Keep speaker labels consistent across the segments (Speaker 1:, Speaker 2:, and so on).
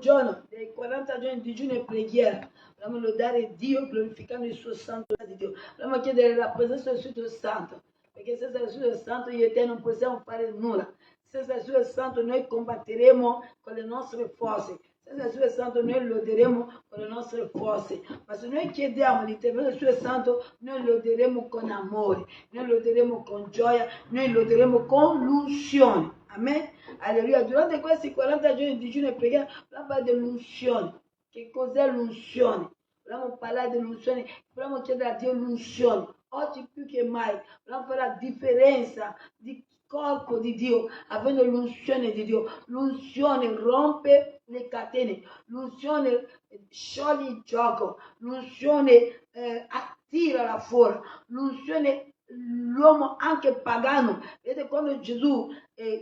Speaker 1: giorno, dei 40 giorni di digiuno e preghiera. Vogliamo lodare Dio glorificando il suo santo di Dio. Vogliamo chiedere la presenza del Spirito Santo, perché senza il Spirito Santo io e te non possiamo fare nulla. Senza il Spirito Santo noi combatteremo con le nostre forze. Senza il Spirito Santo noi loderemo con le nostre forze. Ma se noi chiediamo l'intervento del Spirito Santo, noi loderemo con amore, noi loderemo con gioia, noi loderemo con l'unzione. Amen. Alleluia. Durante questi 40 giorni di digiuno e preghiera, vogliamo parlare dell'unzione. Che cos'è l'unzione? Vogliamo parlare dell'unzione, vogliamo chiedere a Dio l'unzione. Oggi più che mai vogliamo fare la differenza di corpo di Dio, avendo l'unzione di Dio. L'unzione rompe le catene, l'unzione scioglie il gioco, l'unzione attira la fuori, l'unzione l'uomo anche pagano. Vedete, quando Gesù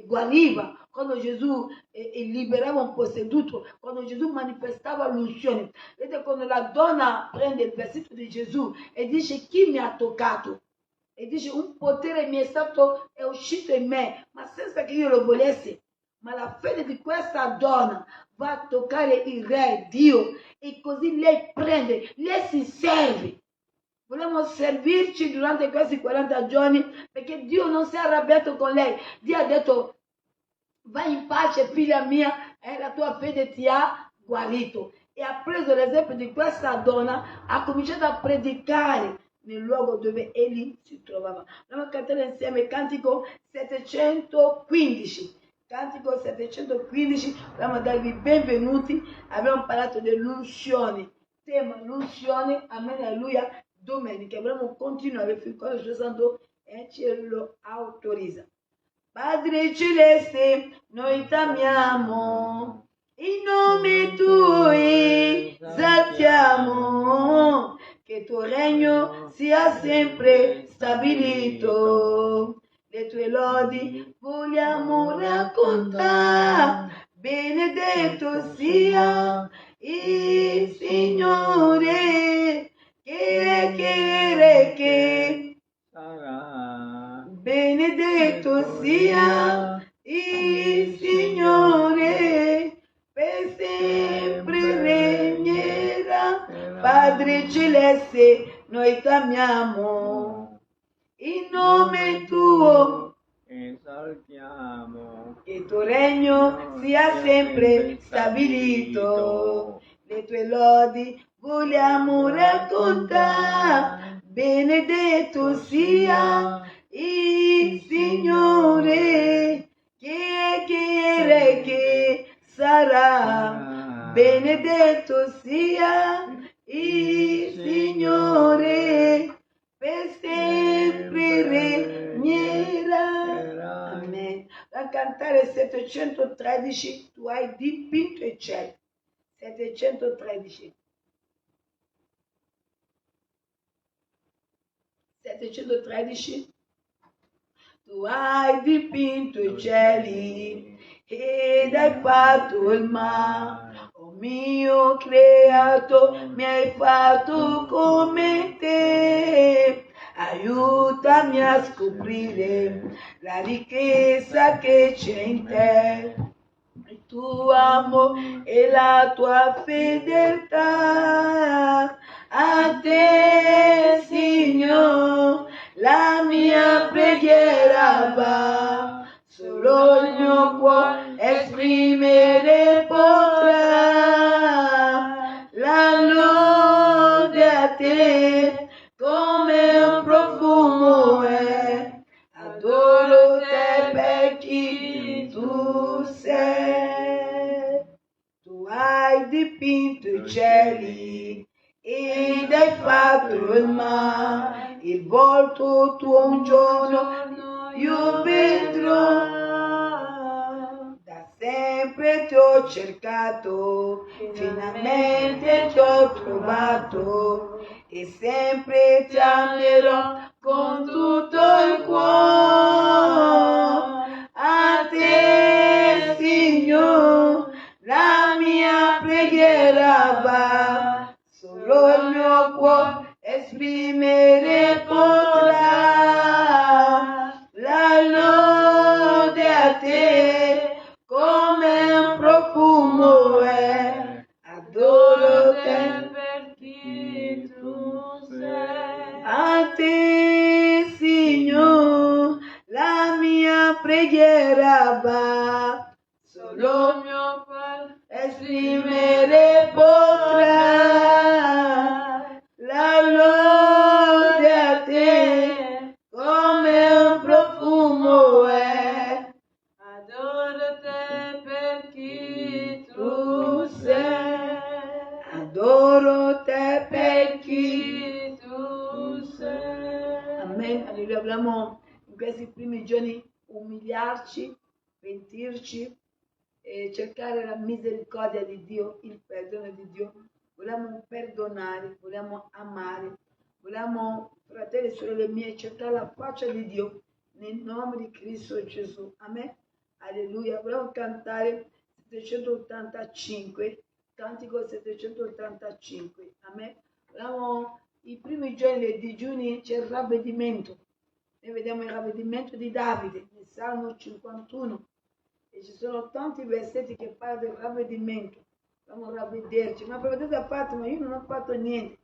Speaker 1: guariva, quando Gesù liberava un posseduto, quando Gesù manifestava l'unzione. Vedete, quando la donna prende il vestito di Gesù e dice: chi mi ha toccato? E dice: un potere è uscito in me, ma senza che io lo volessi. Ma la fede di questa donna va a toccare il Re, Dio, e così lei prende, lei si serve. Vogliamo servirci durante questi 40 giorni, perché Dio non si è arrabbiato con lei. Dio ha detto: vai in pace, figlia mia, la tua fede ti ha guarito. E ha preso l'esempio di questa donna, ha cominciato a predicare nel luogo dove egli si trovava. Andiamo a cantare insieme Cantico 715. Cantico 715, vogliamo darvi benvenuti. Abbiamo parlato dell'unzione, tema l'unzione, amen, alleluia. Domenica vogliamo continuare fin quando il suo santo ce lo autorizza. Padre celeste, noi t'amiamo, in nome tuo esaltiamo, che il tuo regno sia sempre stabilito. Le tue lodi vogliamo raccontare, benedetto sia il Signore, che sarà. Benedetto sia il Signore, per sempre regnerà. Padre celeste, noi t'amiamo, in nome tuo esaltiamo, che il tuo regno sia sempre stabilito. Le tue lodi vogliamo raccontare, benedetto sia il Signore, che sarà. Benedetto sia il Signore, per sempre regnerà. Amen. Da cantare 713, tu hai dipinto i cieli. 713. 713. Tu hai dipinto i cieli ed hai fatto il mare. Oh mio creato, mi hai fatto come te. Aiutami a scoprire la ricchezza che c'è in te. Il tuo amore e la tua fedeltà. A te, Signore, la mia preghiera va. Solo il mio cuore esprimere potrà la lode a te, come un profumo è. Adoro te per chi tu sei. Tu hai dipinto i cieli ed hai fatto il mare. Il volto tuo un giorno io vedrò. Da sempre ti ho cercato, finalmente ti ho trovato, e sempre ti amerò con tutto il cuore. A te, Signore, la mia preghiera va. Solo il mio cuore esprimere potrà la lode a te, come un profumo è. esprimere potrà la lode a te come un profumo è.
Speaker 2: Adoro te per chi
Speaker 1: Tu
Speaker 2: tu sei.
Speaker 1: adoro te per chi
Speaker 2: Chi tu sei.
Speaker 1: Amen, alleluia. Vogliamo in questi primi giorni umiliarci, pentirci e cercare la misericordia di Dio, il perdono di Dio. Vogliamo perdonare, vogliamo amare, vogliamo, fratelli e sorelle miei, cercare la faccia di Dio nel nome di Cristo Gesù. Amen, alleluia. Vogliamo cantare 785, cantico 785. Amen. Vogliamo i primi giorni dei digiuni c'è il ravvedimento. Noi vediamo il ravvedimento di Davide nel Salmo 51 e ci sono tanti versetti che parlano del ravvedimento. Dobbiamo ravvederci, ma provvedete a parte, ma io non ho fatto niente.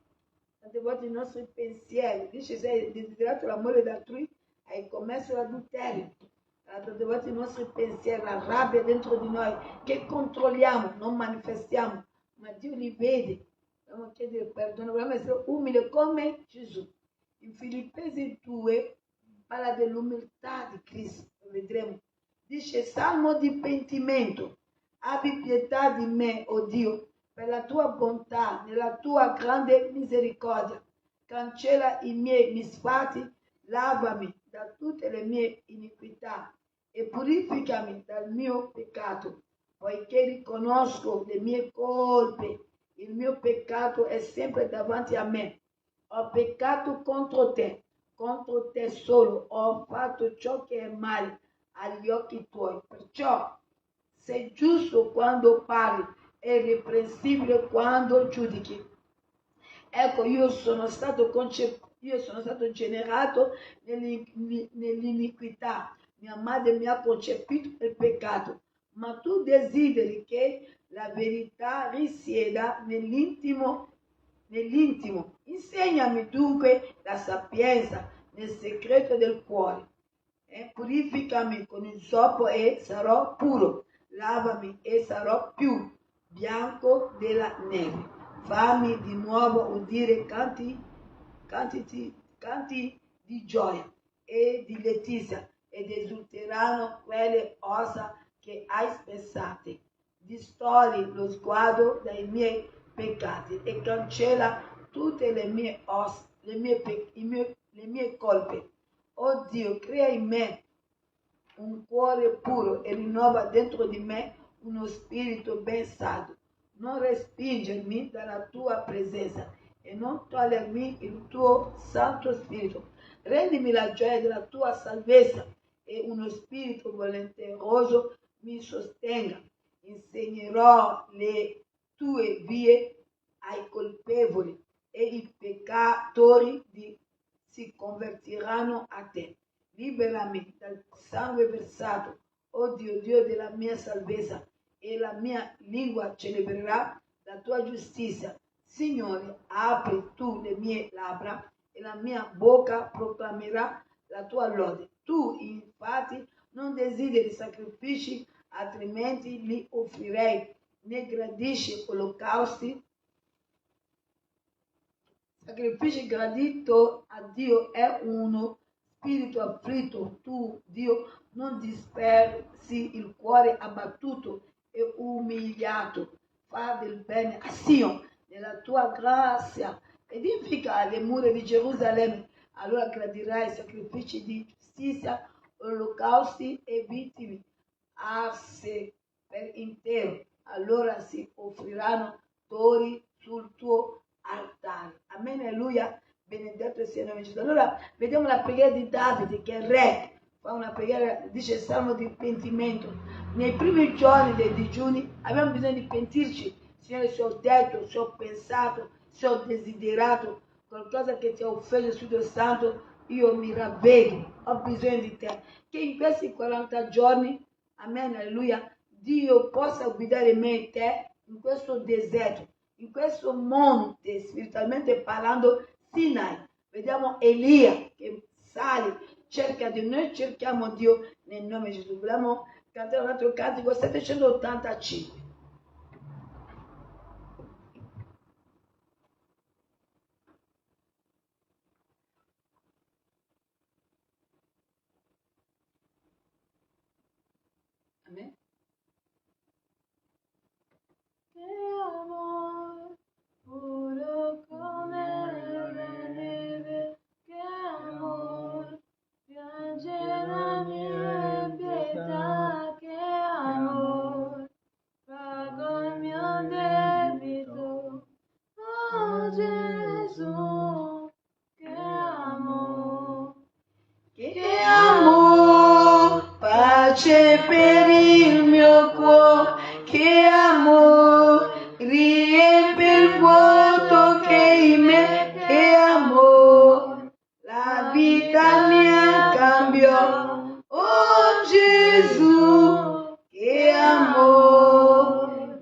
Speaker 1: Tante volte i nostri pensieri, dice se hai desiderato l'amore d'altrui, hai commesso l'adulterio. Tante volte i nostri pensieri, la rabbia dentro di noi, che controlliamo, non manifestiamo, ma Dio li vede. Dobbiamo chiedere perdono, dobbiamo essere umili come Gesù. In Filippesi 2 parla dell'umiltà di Cristo, lo vedremo. Dice salmo di pentimento, abbi pietà di me, o Dio, per la tua bontà, nella tua grande misericordia. Cancella i miei misfatti, lavami da tutte le mie iniquità e purificami dal mio peccato, poiché riconosco le mie colpe. Il mio peccato è sempre davanti a me. Ho peccato contro te solo. Ho fatto ciò che è male agli occhi tuoi. Perciò sei giusto quando parli e irreprensibile quando giudichi. Ecco, io sono stato generato nell'iniquità. Mia madre mi ha concepito nel peccato. Ma tu desideri che la verità risieda nell'intimo. Insegnami dunque la sapienza nel segreto del cuore. Purificami con il sopo e sarò puro. Lavami e sarò più bianco della neve. Fammi di nuovo udire canti di gioia e di letizia, ed esulteranno quelle ossa che hai spessate. Distori lo sguardo dai miei peccati e cancella tutte le mie ossa, le mie colpe. Oh Dio, crea in me un cuore puro e rinnova dentro di me uno spirito ben saldo. Non respingermi dalla tua presenza e non togliermi il tuo santo spirito. Rendimi la gioia della tua salvezza e uno spirito volenteroso mi sostenga. Insegnerò le tue vie ai colpevoli e i peccatori si convertiranno a te. Liberami dal sangue versato, oh Dio, Dio della mia salvezza, e la mia lingua celebrerà la tua giustizia. Signore, apri tu le mie labbra e la mia bocca proclamerà la tua lode. Tu, infatti, non desideri sacrifici, altrimenti li offrirei. Ne gradisci olocausti. Sacrificio gradito a Dio è uno spirito afflitto. Tu, Dio, non dispersi il cuore abbattuto e umiliato. Fa del bene a Sion nella tua grazia. Edifica le mura di Gerusalemme. Allora gradirai sacrifici di giustizia, olocausti e vittime arse per intero. Allora si offriranno tori sul tuo altare. Amen, alleluia. Benedetto sia il nome di Gesù. Allora vediamo la preghiera di Davide, che è re. Fa una preghiera, dice il salmo di pentimento. Nei primi giorni dei digiuni abbiamo bisogno di pentirci. Signore, se ho detto, se ho pensato, se ho desiderato qualcosa che ti ha offeso, Spirito Santo, io mi ravvedo, ho bisogno di te. Che in questi 40 giorni, amen, alleluia, Dio possa guidare me e te in questo deserto, in questo monte, spiritualmente parlando, Sinai. Vediamo Elia che sale, cerca Dio, noi cerchiamo Dio nel nome di Gesù. Vogliamo cantare un altro cantico 785. per il mio cuore, che amore, riempie il vuoto che in me, che amore, la vita mia cambiò, oh Gesù, che amore,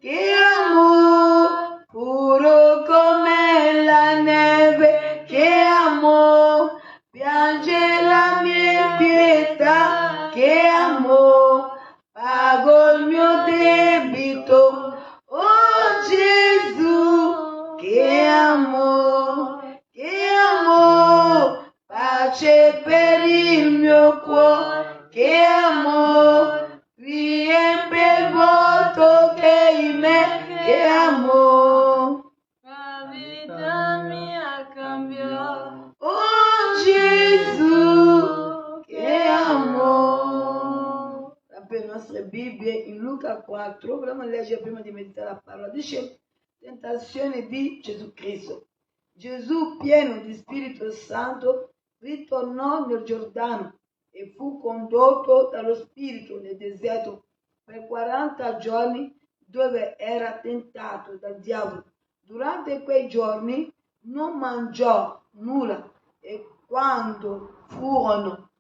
Speaker 1: puro come la neve, che amore, piange la mia pietà, che amore, pago il mio debito, oh Gesù, che amore, pace per il mio cuore, che amore, riempie il vuoto che in me, che amore,
Speaker 2: la vita mia cambiò,
Speaker 1: oh Gesù, che amore. Per le nostre Bibbie in Luca 4, vogliamo leggere prima di meditare la parola, dice tentazione di Gesù Cristo. Gesù, pieno di Spirito Santo, ritornò nel Giordano e fu condotto dallo Spirito nel deserto per 40 giorni, dove era tentato dal diavolo. Durante quei giorni non mangiò nulla e quando furono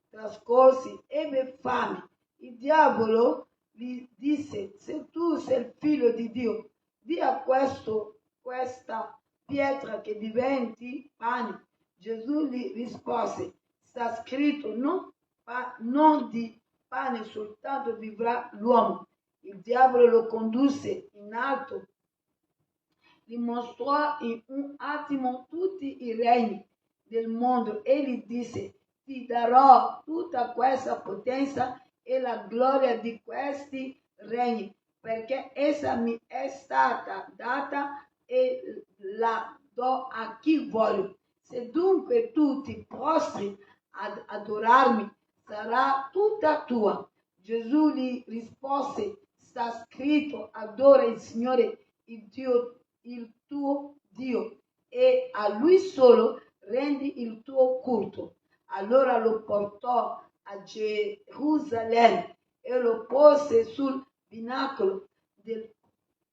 Speaker 1: trascorsi ebbe fame. Il diavolo gli disse: se tu sei il figlio di Dio, di a questa pietra che diventi pane. Gesù gli rispose: sta scritto, non di pane soltanto vivrà l'uomo. Il diavolo lo condusse in alto, gli mostrò in un attimo tutti i regni del mondo e gli disse: ti darò tutta questa potenza e la gloria di questi regni, perché essa mi è stata data e la do a chi voglio. Se dunque tu ti prostri ad adorarmi, sarà tutta tua. Gesù gli rispose: sta scritto, adora il Signore il tuo Dio, e a Lui solo rendi il tuo culto. Allora lo portò a Gerusalemme e lo pose sul pinacolo del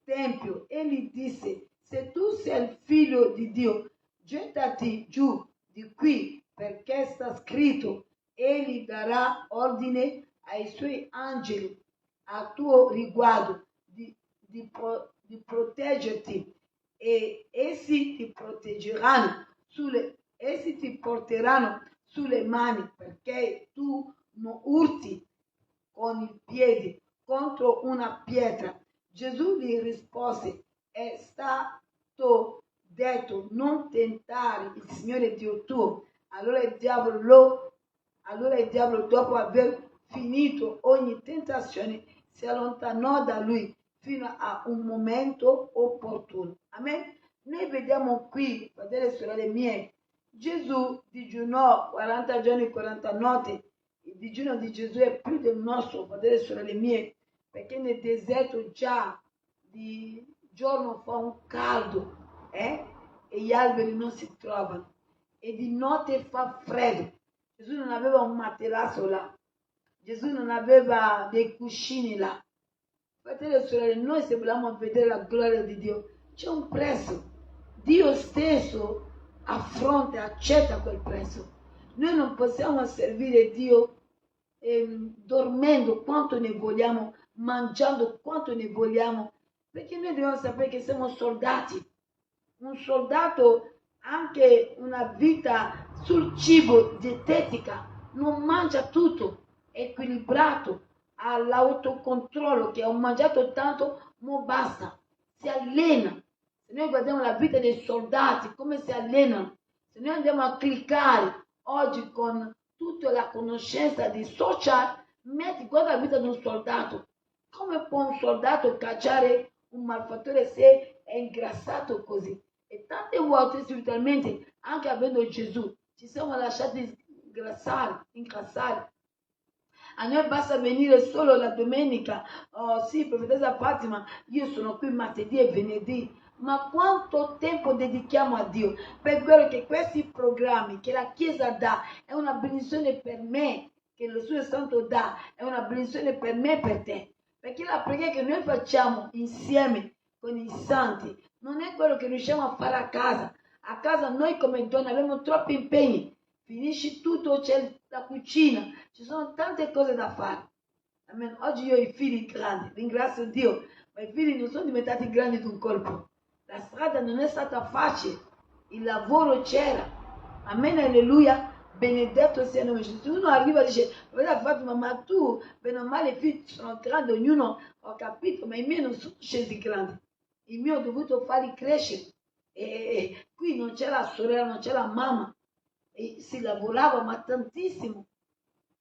Speaker 1: Tempio e gli disse: se tu sei il figlio di Dio, gettati giù di qui, perché sta scritto: egli darà ordine ai suoi angeli a tuo riguardo di proteggerti, e essi ti porteranno sulle mani, perché tu non urti con il piede contro una pietra. Gesù gli rispose: è stato detto, non tentare il Signore Dio tuo. Allora il diavolo, dopo aver finito ogni tentazione, si allontanò da lui fino a un momento opportuno. Amen. Noi vediamo qui, fratelli e sorelle mie, Gesù digiunò 40 giorni e 40 notti. Il digiuno di Gesù è più del nostro, fratelli e sorelle mie, perché nel deserto già di giorno fa un caldo e gli alberi non si trovano, e di notte fa freddo. Gesù non aveva un materasso là, Gesù non aveva dei cuscini là. Fratelli e sorelle, noi se vogliamo vedere la gloria di Dio, c'è un prezzo. Dio stesso accetta quel prezzo. Noi non possiamo servire Dio dormendo quanto ne vogliamo, mangiando quanto ne vogliamo, perché noi dobbiamo sapere che siamo soldati. Un soldato, anche una vita sul cibo dietetica, non mangia tutto, è equilibrato, ha l'autocontrollo, che ho mangiato tanto, non basta, si allena. Se noi guardiamo la vita dei soldati, come si allenano, se noi andiamo a cliccare oggi con tutta la conoscenza di social, guarda la vita di un soldato. Come può un soldato cacciare un malfattore se è ingrassato così? E tante volte spiritualmente, anche avendo Gesù, ci siamo lasciati ingrassare. A noi basta venire solo la domenica. Oh sì, profetessa Fatima, io sono qui martedì e venerdì. Ma quanto tempo dedichiamo a Dio? Per quello che questi programmi che la Chiesa dà è una benedizione per me, che lo Spirito Santo dà è una benedizione per me e per te. Perché la preghiera che noi facciamo insieme con i santi non è quello che riusciamo a fare a casa. A casa noi come donne abbiamo troppi impegni. Finisci tutto, c'è la cucina, ci sono tante cose da fare. Amen. Oggi io ho i figli grandi, ringrazio Dio, ma i figli non sono diventati grandi d'un colpo. La strada non è stata facile, il lavoro c'era. Amen, alleluia. Benedetto sia il nome di Gesù. Uno arriva e dice, guarda Fatima, ma tu, bene o male, i figli sono grandi, ognuno ho capito, ma i miei non sono scesi grandi. I miei ho dovuto farli crescere. E qui non c'è la sorella, non c'è la mamma. E si lavorava, ma tantissimo.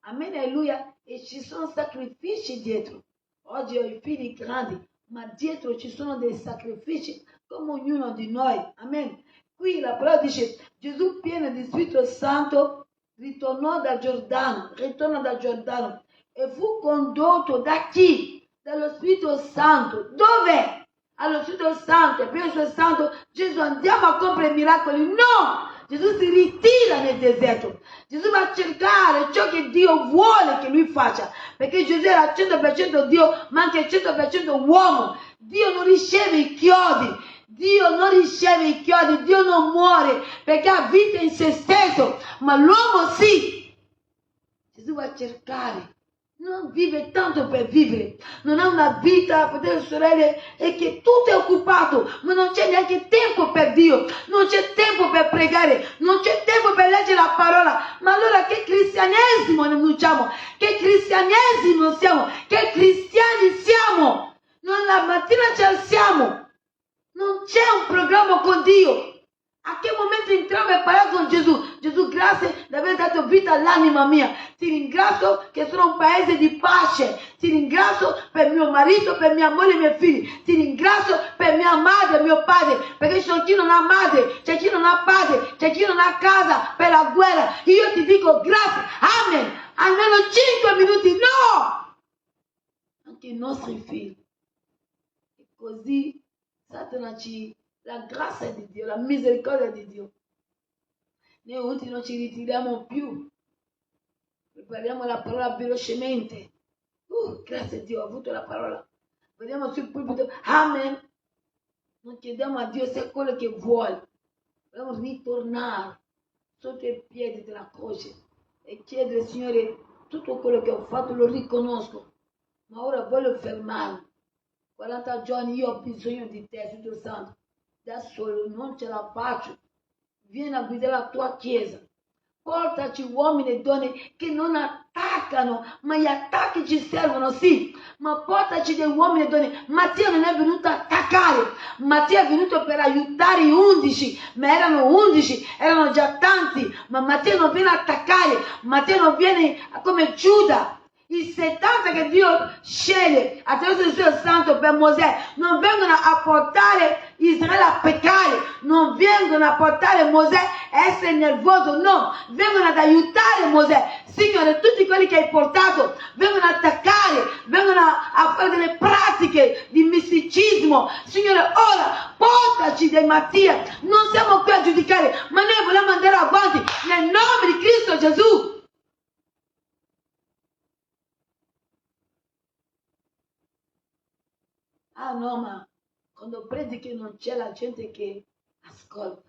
Speaker 1: Amen, alleluia. E ci sono sacrifici dietro. Oggi ho i figli grandi, ma dietro ci sono dei sacrifici come ognuno di noi. Amen. Qui la parola dice, Gesù pieno di Spirito Santo ritorna dal Giordano e fu condotto da chi? Dallo Spirito Santo. Dove? Allo Spirito Santo. E per il Spirito Santo Gesù andiamo a compiere miracoli? No! Gesù si ritira nel deserto. Gesù va a cercare ciò che Dio vuole che lui faccia. Perché Gesù era 100% Dio, ma anche 100% uomo. Dio non riceve i chiodi. Dio non riceve i chiodi. Dio non muore perché ha vita in se stesso. Ma l'uomo sì. Gesù va a cercare. Non vive tanto per vivere, non ha una vita, fratelli e sorelle, e che tutto è occupato, ma non c'è neanche tempo per Dio, non c'è tempo per pregare, non c'è tempo per leggere la parola. Ma allora che cristianesimo annunciamo? Che cristianesimo siamo? Che cristiani siamo? Non la mattina ci alziamo, non c'è un programma con Dio. A che momento entriamo e parliamo con Gesù? Gesù, grazie di aver dato vita all'anima mia. Ti ringrazio che sono un paese di pace. Ti ringrazio per mio marito, per mia moglie e i miei figli. Ti ringrazio per mia madre e mio padre. Perché ci sono chi non ha madre, c'è chi non ha padre, c'è chi non ha casa per la guerra. Io ti dico grazie. Amen. Almeno 5 minuti. No! Anche i nostri figli. E così Satana ci... La grazia di Dio, la misericordia di Dio. Noi ultimi non ci ritiriamo più. Prepariamo la parola velocemente. Grazie a Dio, ho avuto la parola. Vediamo sul pulpito. Amen. Non chiediamo a Dio se è quello che vuole. Dobbiamo ritornare sotto i piedi della croce e chiedere, Signore, tutto quello che ho fatto lo riconosco. Ma ora voglio fermarmi. 40 giorni io ho bisogno di te, Spirito Santo. Da solo non ce la faccio. Vieni a guidare la tua chiesa. Portaci uomini e donne che non attaccano, ma gli attacchi ci servono, sì. Ma portaci dei uomini e donne. Mattia non è venuto a attaccare. Mattia è venuto per aiutare i 11. Ma erano 11, erano già tanti. Ma Mattia non viene a attaccare. Mattia non viene come Giuda. I 70 che Dio sceglie attraverso il Spirito Santo per Mosè non vengono a portare Israele a peccare, non vengono a portare Mosè a essere nervoso, no, vengono ad aiutare Mosè. Signore, tutti quelli che hai portato vengono a attaccare, vengono a fare delle pratiche di misticismo. Signore, ora portaci dei Mattia, non siamo qui a giudicare, ma noi vogliamo andare avanti nel nome di Cristo Gesù. Ah no, ma quando predichi non c'è la gente che ascolta.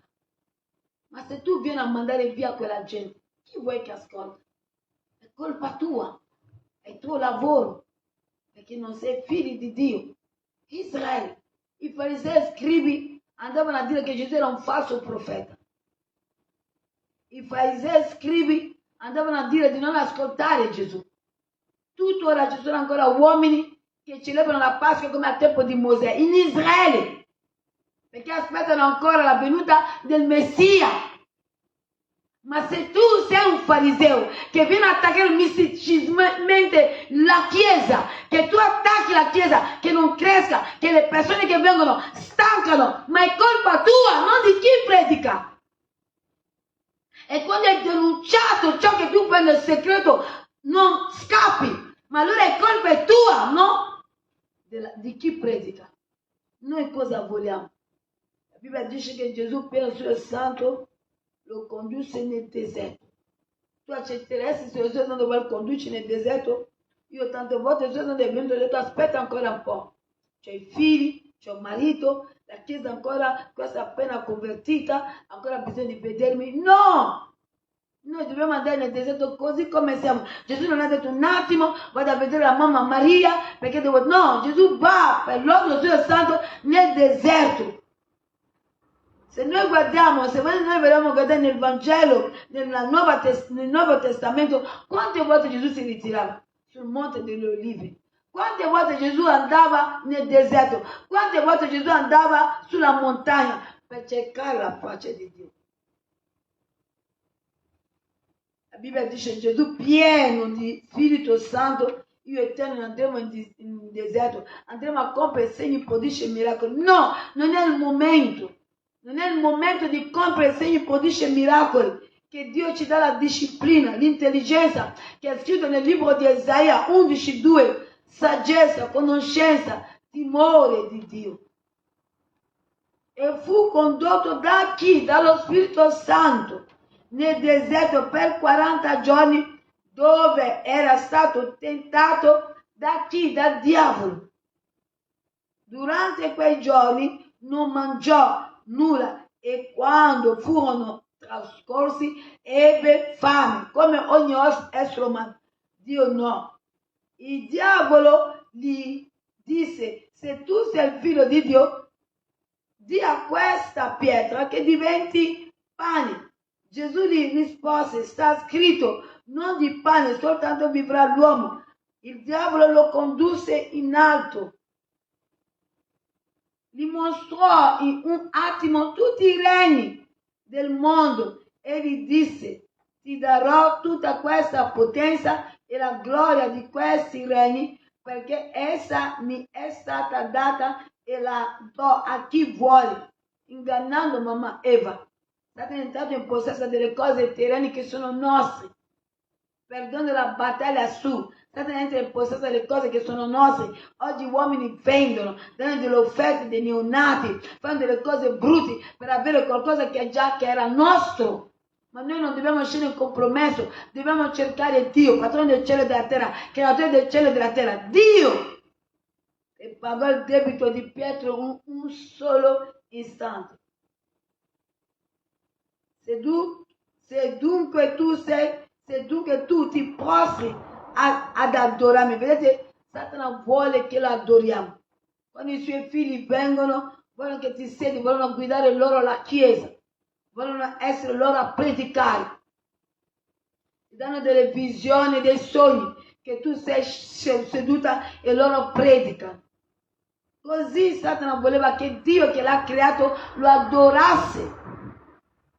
Speaker 1: Ma se tu vieni a mandare via quella gente, chi vuoi che ascolta? È colpa tua, è il tuo lavoro, perché non sei figli di Dio. Israele, i farisei e scribi andavano a dire che Gesù era un falso profeta. I farisei e scribi andavano a dire di non ascoltare Gesù. Tuttora ci sono ancora uomini che celebrano la Pasqua come al tempo di Mosè, in Israele, perché aspettano ancora la venuta del Messia. Ma se tu sei un fariseo che viene a attaccare misticismente la Chiesa, che tu attacchi la Chiesa, che non cresca, che le persone che vengono stancano, ma è colpa tua, non di chi predica. E quando hai denunciato ciò che tu fai nel segreto, non scappi, ma allora è colpa tua, no? Di chi predica. Noi cosa vogliamo? La Bibbia dice che Gesù, pieno del Santo, lo condusse nel deserto. tu accetteresti se Gesù non vuole condurci nel deserto? Io tante volte Gesù non è venuto e ho detto aspetta ancora un po'. C'è i figli, c'è un marito, la chiesa ancora, questa appena convertita, ancora bisogna di vedermi. No! Noi dobbiamo andare nel deserto così come siamo. Gesù non ha detto un attimo, vado a vedere la mamma Maria, perché devo... No, Gesù va per l'ordine del Santo nel deserto. Se noi guardiamo, se noi vogliamo guardare nel Vangelo, nel Nuovo Testamento, quante volte Gesù si ritirava sul Monte delle Olive? Quante volte Gesù andava nel deserto? Quante volte Gesù andava sulla montagna per cercare la faccia di Dio? La Bibbia dice Gesù pieno di Spirito Santo, io e te andremo in deserto, andremo a compiere segni, prodigi e miracoli. No, non è il momento. Non è il momento di compiere segni, prodigi e miracoli. Che Dio ci dà la disciplina, l'intelligenza, che è scritto nel libro di Isaia 11:2. Saggezza, conoscenza, timore di Dio. E fu condotto da chi? Dallo Spirito Santo nel deserto per 40 giorni, dove era stato tentato da chi? Dal diavolo. Durante quei giorni non mangiò nulla e quando furono trascorsi ebbe fame, come ogni essere umano. Dio no. Il diavolo gli disse: se tu sei il figlio di Dio, di a questa pietra che diventi pane. Gesù gli rispose: sta scritto, non di pane soltanto vivrà l'uomo. Il diavolo lo condusse in alto, gli mostrò in un attimo tutti i regni del mondo e gli disse: ti darò tutta questa potenza e la gloria di questi regni, perché essa mi è stata data e la do a chi vuole. Ingannando mamma Eva, state entrato in possesso delle cose terrene che sono nostre, perdendo la battaglia su. State entrando in possesso delle cose che sono nostre. Oggi uomini vendono, danno delle offerte dei neonati, fanno delle cose brutte per avere qualcosa che era nostro. Ma noi non dobbiamo scendere in compromesso, dobbiamo cercare Dio, patrono del cielo e della terra, creatore del cielo e della terra, Dio! E pagò il debito di Pietro un solo istante. Se dunque tu ti prostri ad adorarmi, vedete, Satana vuole che lo adoriamo. Quando i suoi figli vengono, vogliono che ti siedi, vogliono guidare loro la chiesa, vogliono essere loro a predicare, ti danno delle visioni, dei sogni, che tu sei seduta e loro predicano. Così Satana voleva che Dio che l'ha creato lo adorasse.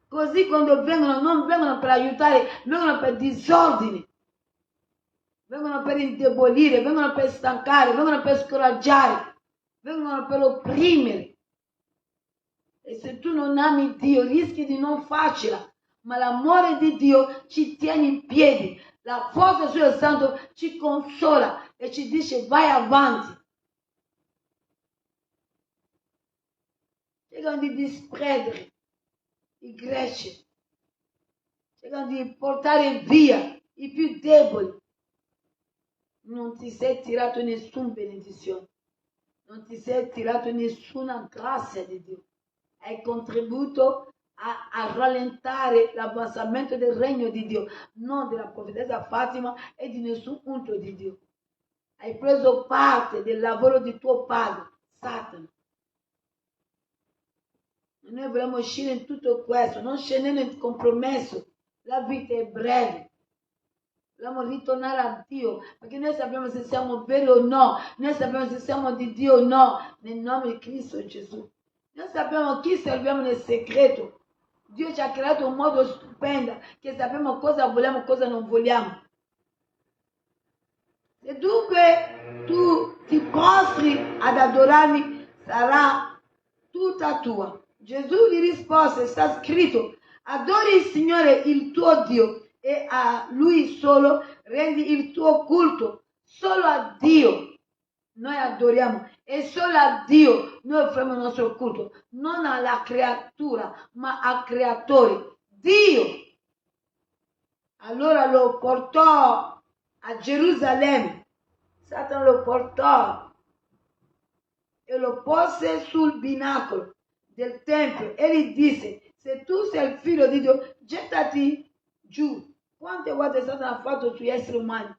Speaker 1: Così quando vengono, non vengono per aiutare, vengono per disordine, vengono per indebolire, vengono per stancare, vengono per scoraggiare, vengono per opprimere. E se tu non ami Dio, rischi di non farcela, ma l'amore di Dio ci tiene in piedi, la forza del suo Santo ci consola e ci dice vai avanti. Cercano di disperdere i greci, cercano di portare via i più deboli. Non ti sei tirato nessuna benedizione, non ti sei tirato nessuna grazia di Dio. Hai contribuito a rallentare l'avanzamento del regno di Dio, non della profetessa Fatima e di nessun unto di Dio. Hai preso parte del lavoro di tuo padre, Satana. Noi vogliamo uscire in tutto questo, non scendere in compromesso. La vita è breve. Dobbiamo ritornare a Dio, perché noi sappiamo se siamo veri o no, noi sappiamo se siamo di Dio o no, nel nome di Cristo Gesù. Noi sappiamo chi serviamo nel segreto. Dio ci ha creato in modo stupendo, che sappiamo cosa vogliamo e cosa non vogliamo. Se dunque tu ti prostri ad adorarmi, sarà tutta tua. Gesù gli rispose, sta scritto, adori il Signore il tuo Dio e a Lui solo rendi il tuo culto. Solo a Dio noi adoriamo e solo a Dio noi offriamo il nostro culto, non alla creatura ma al Creatore, Dio. Allora lo portò a Gerusalemme. Satana lo portò e lo pose sul binacolo del tempio e gli disse: se tu sei il figlio di Dio, gettati giù. Quante volte Satana ha fatto sugli esseri umani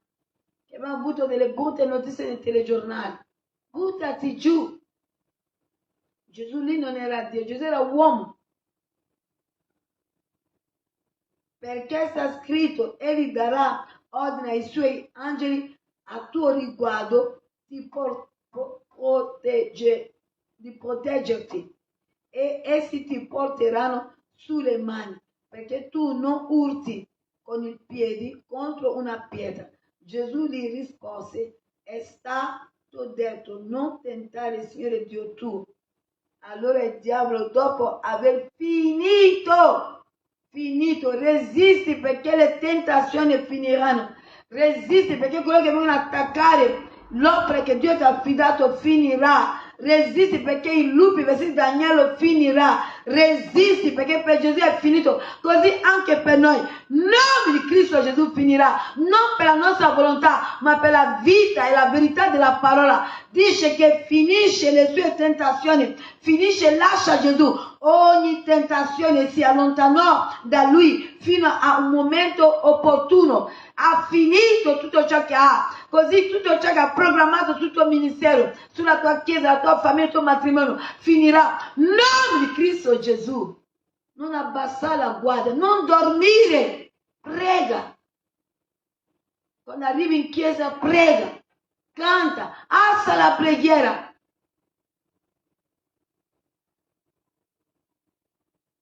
Speaker 1: che abbiamo avuto delle brutte notizie nei telegiornali? Buttati giù. Gesù lì non era Dio, Gesù era uomo. Perché sta scritto: egli darà ordine ai suoi angeli a tuo riguardo di proteggerti, e essi ti porteranno sulle mani, perché tu non urti con i piedi contro una pietra. Gesù gli rispose: è stato detto, non tentare il Signore Dio tuo. Allora il diavolo, dopo aver finito, resisti, perché le tentazioni finiranno. Resisti, perché quello che vengono a attaccare l'opera che Dio ti ha affidato finirà. Resisti, perché i lupi vestiti da agnello finirà. Resisti, perché per Gesù è finito. Così anche per noi. Nome di Cristo Gesù finirà. Non per la nostra volontà, ma per la vita e la verità della parola. Dice che finisce le sue tentazioni. Finisce, lascia Gesù. Ogni tentazione si allontanò da lui fino a un momento opportuno. Ha finito tutto ciò che ha. Così tutto ciò che ha programmato sul tuo ministero, sulla tua chiesa, la tua famiglia, il tuo matrimonio, finirà. Nome di Cristo Gesù. Non abbassare la guardia, non dormire. Prega. Quando arrivi in chiesa, prega. Canta. Alza la preghiera.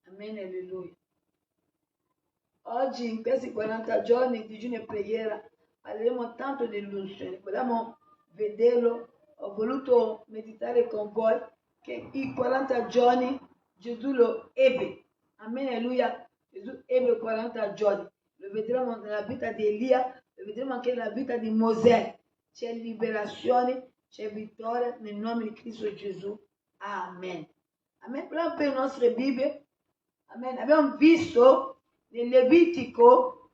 Speaker 1: Amen, alleluia. Oggi, in questi 40 giorni di digiuno e preghiera, parleremo tanto dell'unzione. Vogliamo vederlo. Ho voluto meditare con voi che i 40 giorni Gesù lo ebbe. Amen, alleluia. Gesù ebbe 40 giorni. Lo vedremo nella vita di Elia, lo vedremo anche nella vita di Mosè. C'è liberazione, c'è vittoria nel nome di Cristo Gesù. Amen. Amen. Prendiamo per le nostre Bibbie. Amen. Abbiamo visto nel Levitico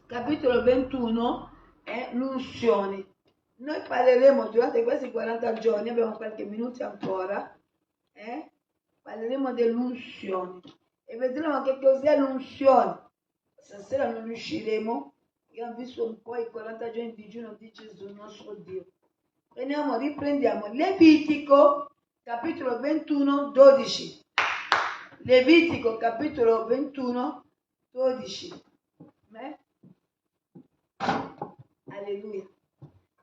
Speaker 1: capitolo 21 è l'unzione. Noi parleremo durante questi 40 giorni, abbiamo qualche minuto ancora, parleremo dell'unzione e vedremo che cos'è l'unzione. Stasera non riusciremo, abbiamo visto un po' i 40 giorni di digiuno di Gesù, nostro Dio. Riprendiamo Levitico capitolo 21, 12. Levitico capitolo 21, 12. Alleluia.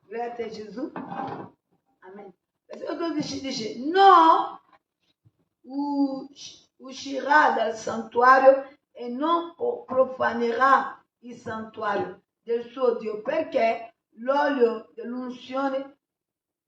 Speaker 1: Gloria a te Gesù. Amen. Versetto 12 dice: no uscirà dal santuario e non profanerà il santuario del suo Dio, perché l'olio dell'unzione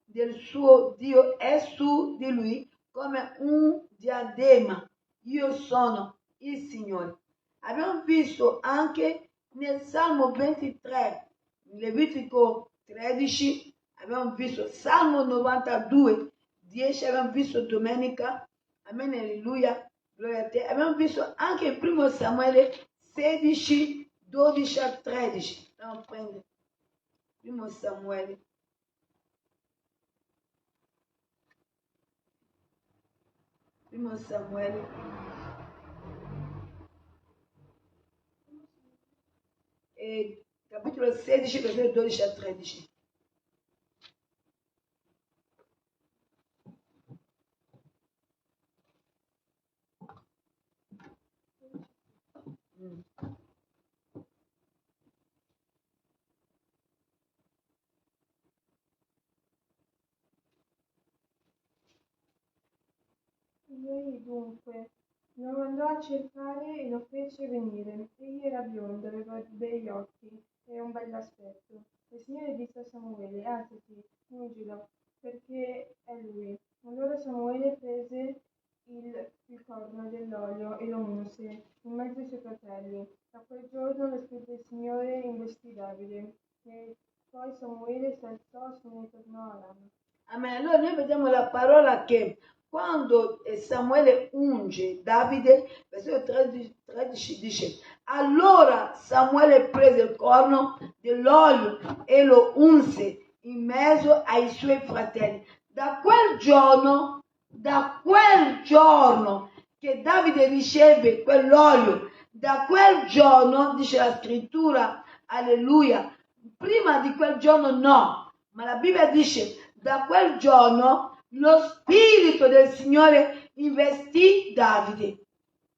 Speaker 1: del suo Dio è su di lui come un diadema. Io sono il Signore. Abbiamo visto anche nel Salmo 23, Levitico 13, abbiamo visto Salmo 92, 10, abbiamo visto domenica. Amen, alleluia, gloria a te. Abbiamo visto anche il primo Samuele 16, 12 a 13. Andiamo a prendere primo Samuele. Primo Samuele. Capitolo 16, versetto 12 a 13.
Speaker 2: Egli dunque lo mandò a cercare e lo fece venire. Egli era biondo, aveva begli occhi e un bell'aspetto. Il Signore disse a Samuele: alzati, ungilo, perché è lui. Allora Samuele prese il corno dell'olio e lo unse in mezzo ai suoi fratelli. Da quel giorno lo spirito del Signore investì Davide. E poi Samuele si alzò e se ne tornò a Rama.
Speaker 1: Amen. Allora noi vediamo la parola che quando Samuele unge Davide, versetto 13 dice: Allora Samuele prese il corno dell'olio e lo unse in mezzo ai suoi fratelli. Da quel giorno che Davide riceve quell'olio, da quel giorno, dice la scrittura, alleluia, prima di quel giorno no, ma la Bibbia dice da quel giorno lo spirito del Signore investì Davide.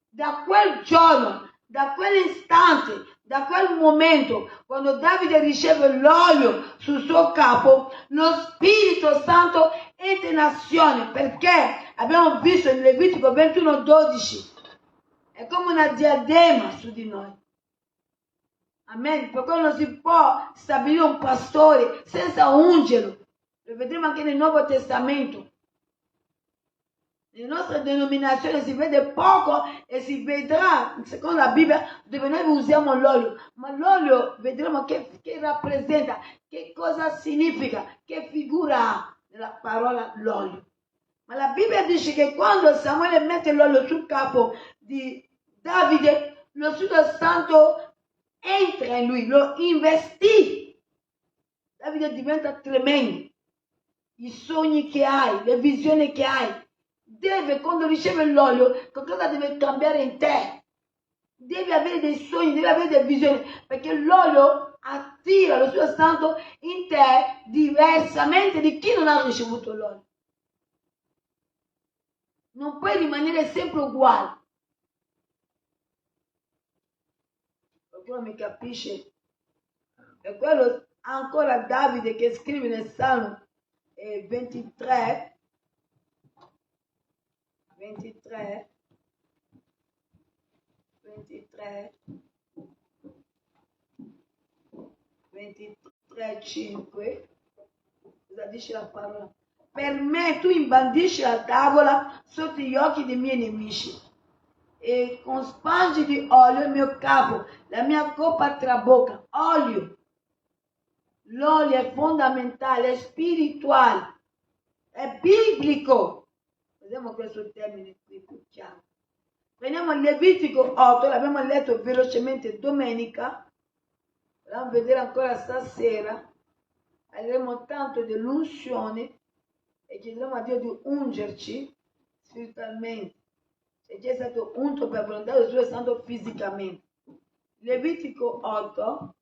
Speaker 1: Da quel giorno, da quell'istante, da quel momento, quando Davide riceve l'olio sul suo capo, lo Spirito Santo entra in azione, perché abbiamo visto in Levitico 21:12, è come una diadema su di noi. Amen. Per quello non si può stabilire un pastore senza ungerlo. Lo vedremo anche nel Nuovo Testamento. Nelle nostre denominazioni si vede poco e si vedrà, secondo la Bibbia, dove noi usiamo l'olio. Ma l'olio vedremo che rappresenta, che cosa significa, che figura ha nella parola l'olio. Ma la Bibbia dice che quando Samuele mette l'olio sul capo di Davide, lo Spirito Santo entra in lui, lo investì. Davide diventa tremendo. I sogni che hai, le visioni che hai, quando riceve l'olio, qualcosa deve cambiare in te. Devi avere dei sogni, devi avere delle visioni, perché l'olio attira lo Spirito Santo in te diversamente di chi non ha ricevuto l'olio. Non puoi rimanere sempre uguale. Qualcuno mi capisce? Per quello ancora Davide che scrive nel Salmo 23, 5, cosa dice la parola? Per me tu imbandisci la tavola sotto gli occhi dei miei nemici e con spangi di olio il mio capo, la mia coppa trabocca. Olio. L'olio è fondamentale, è spirituale, è biblico. Vediamo questo termine qui più chiaro. Prendiamo il Levitico 8, l'abbiamo letto velocemente domenica, vogliamo vedere ancora stasera, parleremo tanto dell'unzione e chiederemo a Dio di ungerci spiritualmente, se già è stato unto per volontà del suo santo fisicamente. Levitico 8,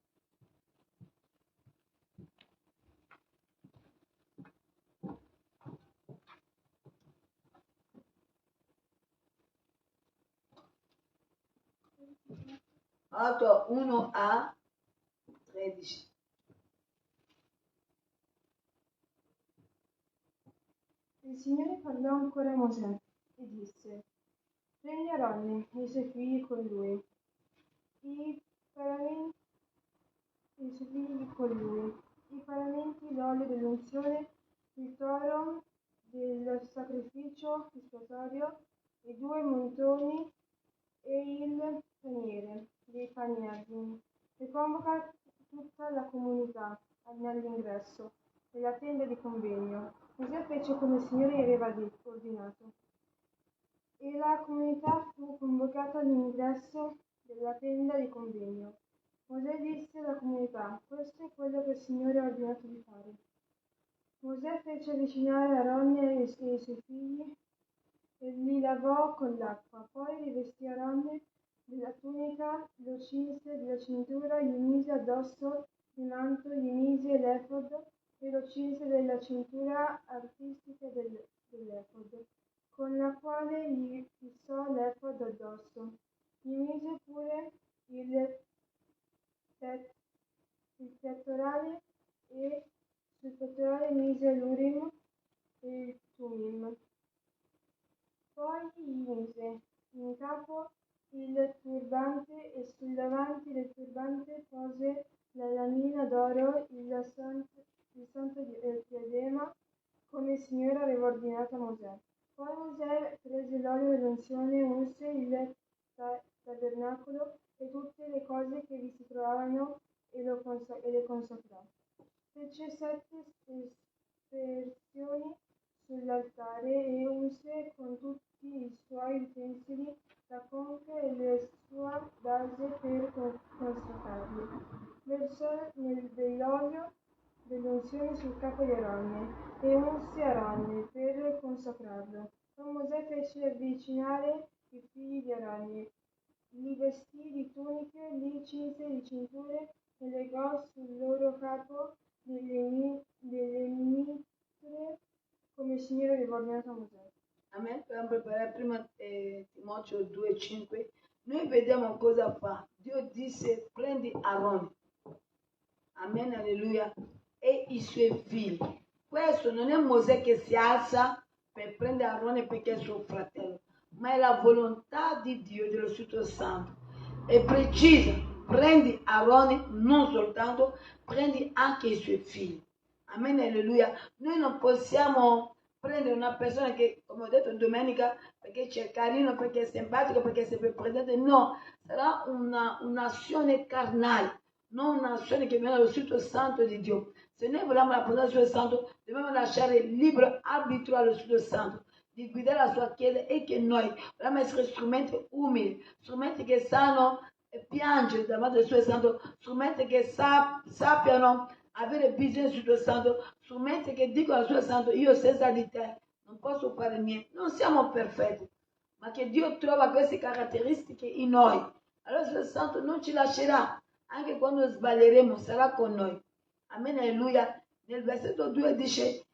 Speaker 1: Atto 1 a 13.
Speaker 2: Il Signore parlò ancora a Mosè e disse: prendi Aronne e i suoi figli con lui, i paramenti, l'olio dell'unzione, il toro del sacrificio espiatorio, i 2 montoni e il paniere dei paniaggi, e convoca tutta la comunità all'ingresso della tenda di convegno. Mosè fece come il Signore gli aveva ordinato. E la comunità fu convocata all'ingresso della tenda di convegno. Mosè disse alla comunità: questo è quello che il Signore ha ordinato di fare. Mosè fece avvicinare Aronne e i suoi figli e li lavò con l'acqua. Poi rivestì Aronne della tunica, lo cinse della cintura, gli mise addosso il manto, gli mise l'efod e lo cinse della cintura artistica dell'efod, con la quale gli fissò l'efod addosso. Gli mise pure il pettorale e sul pettorale mise l'Urim e il Tumim. Poi gli mise in capo il turbante e sul davanti del turbante pose la lamina d'oro, il santo diadema, come il Signore aveva ordinato a Mosè. Poi Mosè prese l'olio dell'unzione, unse il tabernacolo e tutte le cose che vi si trovavano e le consacrò. Fece 7 aspersioni sull'altare e unse con tutti i suoi utensili la conca e la sua base per sul capo di Aronne e unse Aronne per consacrarlo. Poi Mosè fece avvicinare i figli di Aronne, li vestì di tuniche, li cinse di cinture e legò sul loro capo delle mitre come il Signore aveva ordinato a Mosè.
Speaker 1: Amen. Dobbiamo preparare prima Timoteo 2,5. Noi vediamo cosa fa. Dio disse: prendi Aronne. Amen, alleluia. E i suoi figli. Questo non è Mosè che si alza per prendere Aronne perché è suo fratello, ma è la volontà di Dio, dello Spirito Santo. È precisa. Prendi Aronne, non soltanto, prendi anche i suoi figli. Amen, alleluia. Noi non possiamo prendere una persona che, come ho detto domenica, perché c'è carino, perché è simpatico, perché è sempre presente. No, sarà un'azione carnale, non un'azione che viene dallo Spirito Santo di Dio. Se noi vogliamo la presenza dello Spirito Santo, dobbiamo lasciare libero arbitro allo Spirito Santo di guidare la sua Chiesa, e che noi vogliamo essere strumenti umili, strumenti che sanno piangere davanti al Spirito Santo, strumenti che sappiano avere bisogno del Spirito Santo, strumenti che dicono al Spirito Santo: io senza di te non posso fare niente. Non siamo perfetti, ma che Dio trova queste caratteristiche in noi. Allora il Spirito Santo non ci lascerà, anche quando sbaglieremo sarà con noi. Amen, alleluia. Nel versetto 2 dice: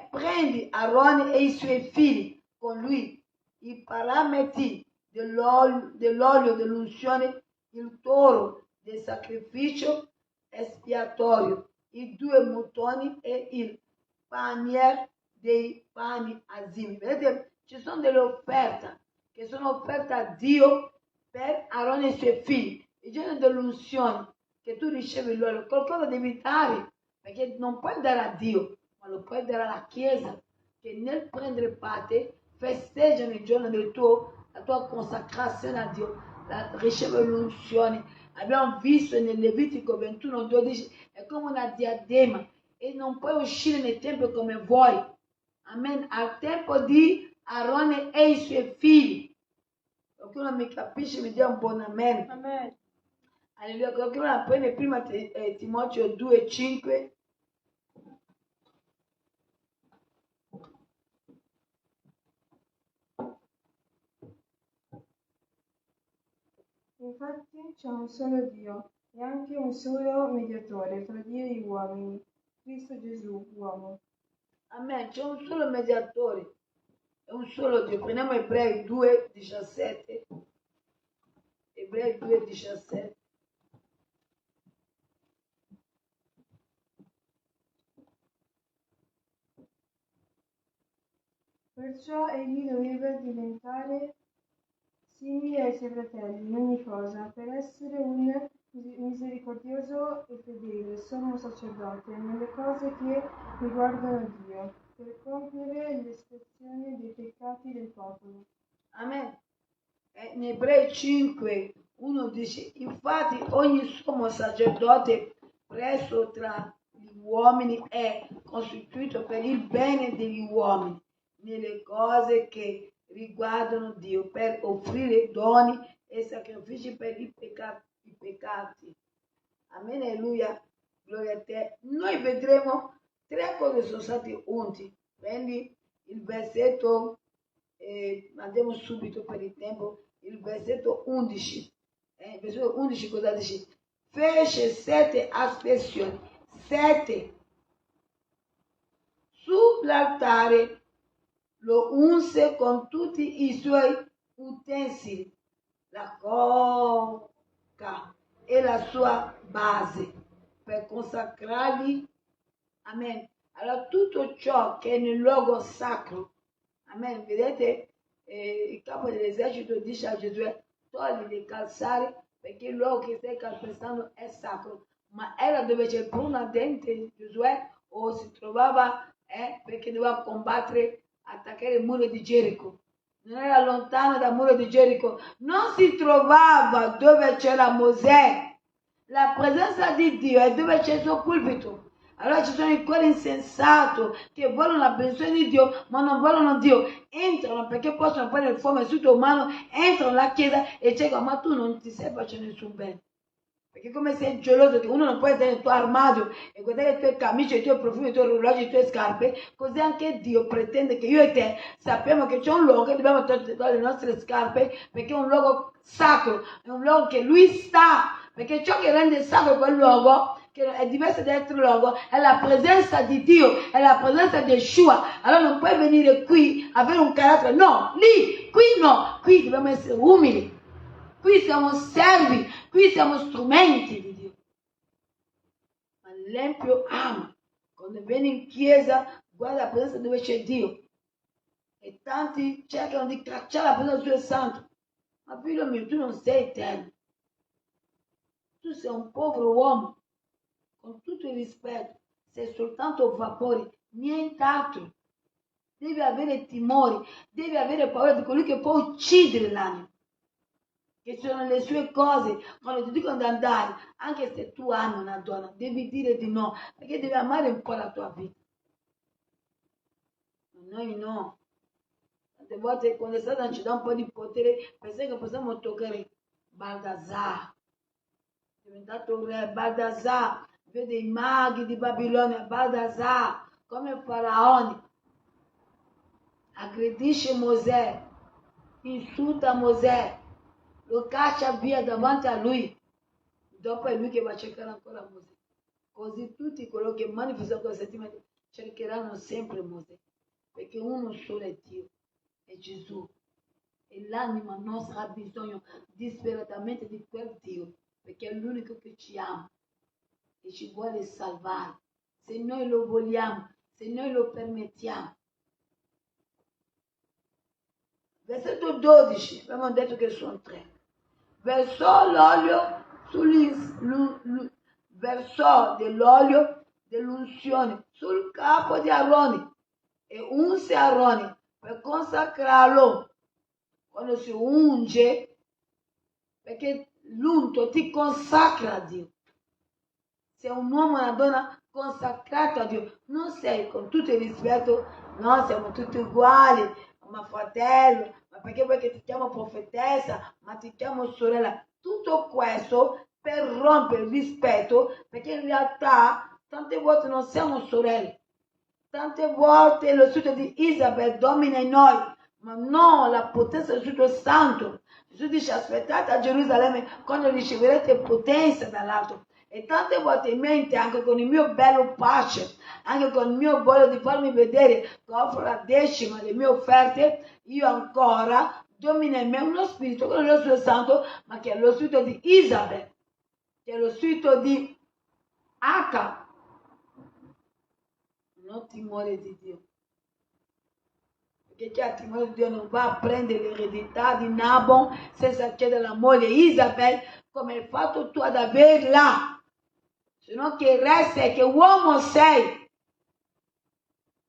Speaker 1: prendi Aronne e i suoi figli con lui, i parametri dell'olio dell'unzione, il toro del sacrificio espiatorio, i 2 mutoni e il paniere dei pani azimi. Vedete, ci sono delle offerte che sono offerte a Dio per Aronne e i suoi figli. Il giorno dell'unzione che tu ricevi loro, qualcosa devi dare, perché non puoi dare a Dio, ma lo puoi dare alla Chiesa, che nel prendere parte festeggiano il giorno la tua consacrazione a Dio, riceve l'unzione. Abbiamo visto nel Levitico 21:12, è come una diadema e non puoi uscire nel tempio come vuoi. Amen. Al tempo di Aronne e i suoi figli. Qualcuno mi capisce, mi dia un buon amen.
Speaker 2: Amen.
Speaker 1: Alleluia. Qualcuno prende prima Timoteo 2,5.
Speaker 2: Infatti c'è un solo Dio e anche un solo mediatore tra Dio e gli uomini, Cristo Gesù, uomo.
Speaker 1: Amen. C'è un solo mediatore, è un solo Dio. Prendiamo Ebrei 2,17. Ebrei 2,17.
Speaker 2: Perciò egli doveva diventare simile ai suoi fratelli in ogni cosa, per essere un misericordioso e fedele sommo sacerdote nelle cose che riguardano Dio, per compiere l'espiazione dei peccati del popolo.
Speaker 1: Amen. In Ebrei 5:1 dice: infatti ogni sommo sacerdote presso tra gli uomini è costituito per il bene degli uomini nelle cose che riguardano Dio, per offrire doni e sacrifici per i peccati. Amen, alleluia, gloria a te. Noi vedremo 3 cose sono stati unti. Prendi il versetto, andiamo subito per il tempo, il versetto 11. Il versetto 11 cosa dice? Fece 7 aspersioni, 7 sull'altare, lo unse con tutti i suoi utensili, la cocca e la sua base, per consacrarli. Amen. Allora tutto ciò che è nel luogo sacro, amen, vedete, il capo dell'esercito dice a Giosuè: togli le calzari, perché il luogo che stai calpestando è sacro. Ma era dove c'è il pruno ardente Giosuè, o si trovava perché doveva combattere, attaccare il muro di Gerico. Non era lontano dal muro di Gerico, non si trovava dove c'era Mosè. La presenza di Dio è dove c'è il suo pulpito. Allora ci sono i cuori insensati che vogliono la benedizione di Dio, ma non vogliono Dio. Entrano perché possono prendere il fuoco sotto mano, entrano nella chiesa e cercano: ma tu non ti stai facendo nessun bene. Perché come sei geloso che uno non può entrare nel tuo armadio e guardare i tuoi camicie, i tuoi profumi, i tuoi orologi, le tue scarpe, così anche Dio pretende che io e te sappiamo che c'è un luogo e dobbiamo togliere le nostre scarpe perché è un luogo sacro, è un luogo che Lui sta, perché ciò che rende sacro quel luogo, che è diverso dall'altro luogo, è la presenza di Dio, è la presenza di Yeshua. Allora non puoi venire qui a avere un carattere, no, lì, qui no, qui dobbiamo essere umili. Qui siamo servi, qui siamo strumenti di Dio. Ma l'empio ama. Quando viene in chiesa, guarda la presenza dove c'è Dio. E tanti cercano di cacciare la presenza del suo santo. Ma figlio mio, tu non sei eterno. Tu sei un povero uomo. Con tutto il rispetto, sei soltanto vapore, nient'altro. Devi avere timori, devi avere paura di colui che può uccidere l'anima. Che sono le sue cose, quando ti dicono di andare, anche se tu ami una donna, devi dire di no, perché devi amare un po' la tua vita. Noi no. Tante volte quando Satana ci dà un po' di potere, pensiamo che possiamo toccare Baldassar. È diventato un re, Baldassar, vede i maghi di Babilonia, Baldassar, come Faraone. Aggredisce Mosè, insulta Mosè, lo caccia via davanti a lui. Dopo è lui che va a cercare ancora Mosè. Così tutti coloro che manifestano quel sentimento cercheranno sempre Mosè. Perché uno solo è Dio, è Gesù. E l'anima nostra ha bisogno disperatamente di quel Dio, perché è l'unico che ci ama e ci vuole salvare. Se noi lo vogliamo, se noi lo permettiamo. Versetto 12, abbiamo detto che sono 3. Versò l'olio versò dell'olio dell'unzione sul capo di Aarone e unse Aarone per consacrarlo. Quando si unge, perché l'unto ti consacra a Dio. Sei un uomo e una donna consacrato a Dio. Non sei, con tutto il rispetto, no, siamo tutti uguali, ma fratello, ma perché vuoi che ti chiamo profetessa, ma ti chiamo sorella. Tutto questo per rompere il rispetto, perché in realtà tante volte non siamo sorelle. Tante volte lo spirito di Isabel domina in noi, ma non la potenza del Spirito Santo. Gesù dice aspettate a Gerusalemme quando riceverete potenza dall'alto. E tante volte in mente, anche con il mio bello pace, anche con il mio voglia di farmi vedere che offro la decima delle mie offerte, io ancora domina in me uno spirito, che non è lo Spirito Santo, ma che è lo spirito di Isabel, che è lo spirito di H. Non timore di Dio. Perché chi ha timore di Dio non va a prendere l'eredità di Nabon senza chiedere la moglie Isabel, come hai fatto tu ad averla. Se no che resta è che uomo sei.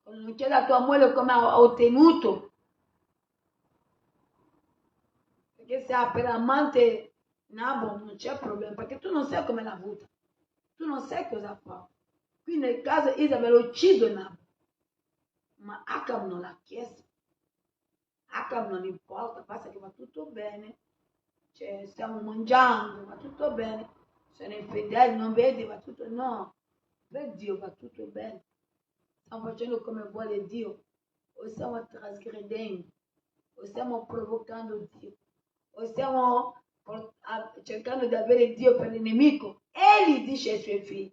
Speaker 1: Quando non chiede a tua moglie come ha ottenuto. Perché se ha per amante Nabon non c'è problema, perché tu non sai come l'ha avuta. Tu non sai cosa fa. Qui nel caso Isabel uccide Nabon. Ma Acab non l'ha chiesto. Acab non importa, basta che va tutto bene. Cioè, stiamo mangiando, va tutto bene. Sono infedeli, non vedi, va tutto... No, per Dio va tutto bene. Stiamo facendo come vuole Dio. O stiamo trasgredendo, o stiamo provocando Dio, o stiamo cercando di avere Dio per il nemico. Egli dice ai suoi figli,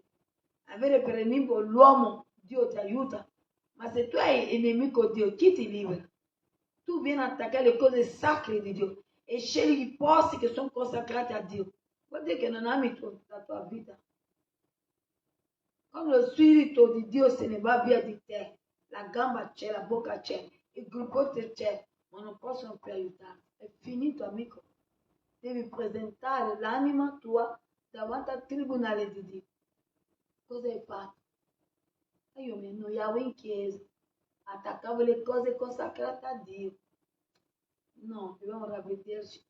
Speaker 1: avere per il nemico l'uomo, Dio ti aiuta. Ma se tu hai il nemico Dio, chi ti libera? Tu vieni a attaccare le cose sacre di Dio e scegli i posti che sono consacrati a Dio. Vuol dire che non ami la tua vita. Quando lo spirito di Dio se ne va via di te, la gamba c'è, la bocca c'è, il gruppo c'è, ma non possono più aiutarti. È finito, amico. Devi presentare l'anima tua davanti al tribunale di Dio. Cosa hai fatto? Io mi annoiavo in chiesa, attaccavo le cose consacrate a Dio. No, dobbiamo ravvederci,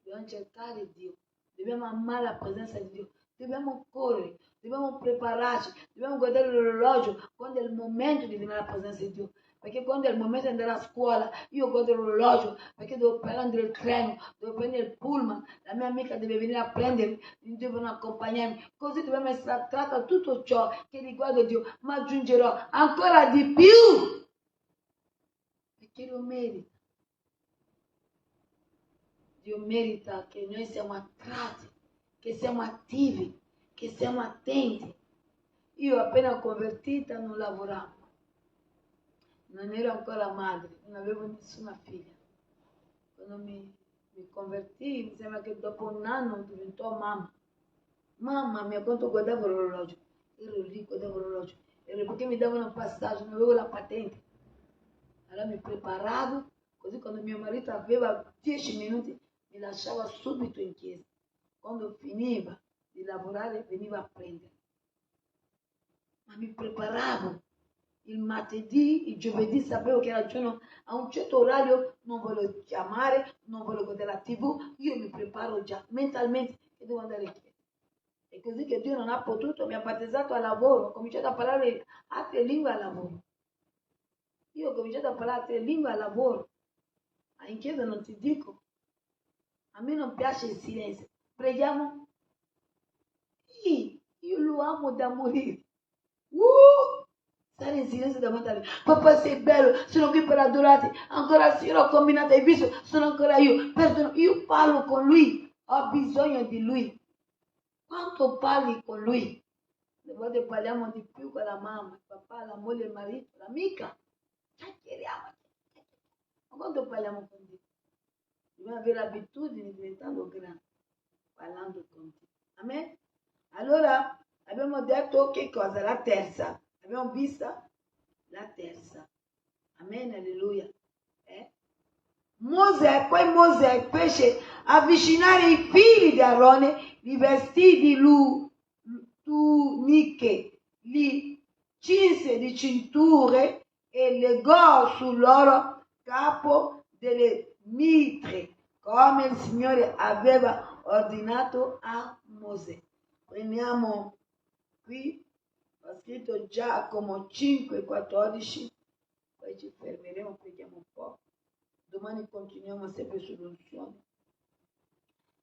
Speaker 1: dobbiamo cercare Dio, dobbiamo amare la presenza di Dio, dobbiamo correre, dobbiamo prepararci, dobbiamo guardare l'orologio quando è il momento di venire alla presenza di Dio. perché quando è il momento di andare a scuola, io guardo l'orologio, perché devo prendere il treno, devo prendere il pullman, la mia amica deve venire a prendermi, devono accompagnarmi, così dobbiamo essere attratti a tutto ciò che riguarda Dio, ma aggiungerò ancora di più, perché lo merita. Dio merita che noi siamo attratti, che siamo attivi, che siamo attenti. Io appena convertita non lavoravo, non ero ancora madre, non avevo nessuna figlia. Quando mi convertì, mi sembra che dopo un anno diventò mamma. Mamma mia, quanto guardavo l'orologio. Ero lì, guardavo l'orologio. Ero perché mi davano un passaggio, non avevo la patente. Allora mi preparavo, così quando mio marito aveva 10 minuti, mi lasciava subito in chiesa. Quando finiva di lavorare, veniva a prendere. Ma mi preparavo. Il martedì, il giovedì sapevo che era il giorno, a un certo orario non volevo chiamare, non volevo vedere la TV, io mi preparo già mentalmente che devo andare in chiesa. E così che Dio non ha potuto, mi ha battezzato al lavoro, ho cominciato a parlare altre lingue al lavoro. Io ho cominciato a parlare altre lingue al lavoro. Ma in chiesa non ti dico. A me non piace il silenzio. Preghiamo? Sì, io lo amo da morire. Stare in silenzio davanti a lui. Papà sei bello, sono qui per adorarti. Ancora Signore ho combinato, hai visto? Sono ancora io. Perdono, io parlo con lui. Ho bisogno di lui. Quanto parli con lui? Le volte parliamo di più con la mamma, il papà, la moglie, il marito, l'amica. Chiacchieriamo. Ma quanto parliamo con Dio? Dobbiamo avere abitudini diventando grandi, parlando con Dio. Amen? Allora abbiamo detto che cosa? La terza. Abbiamo vista la terza. Amen, alleluia. Mosè fece avvicinare i figli di Aarone, li vestì di tuniche, li cinse di cinture e legò sul loro capo delle mitre, come il Signore aveva ordinato a Mosè. Prendiamo qui, ho scritto Giacomo 5,14, poi ci fermeremo, preghiamo un po'. Domani continuiamo sempre sull'unzione.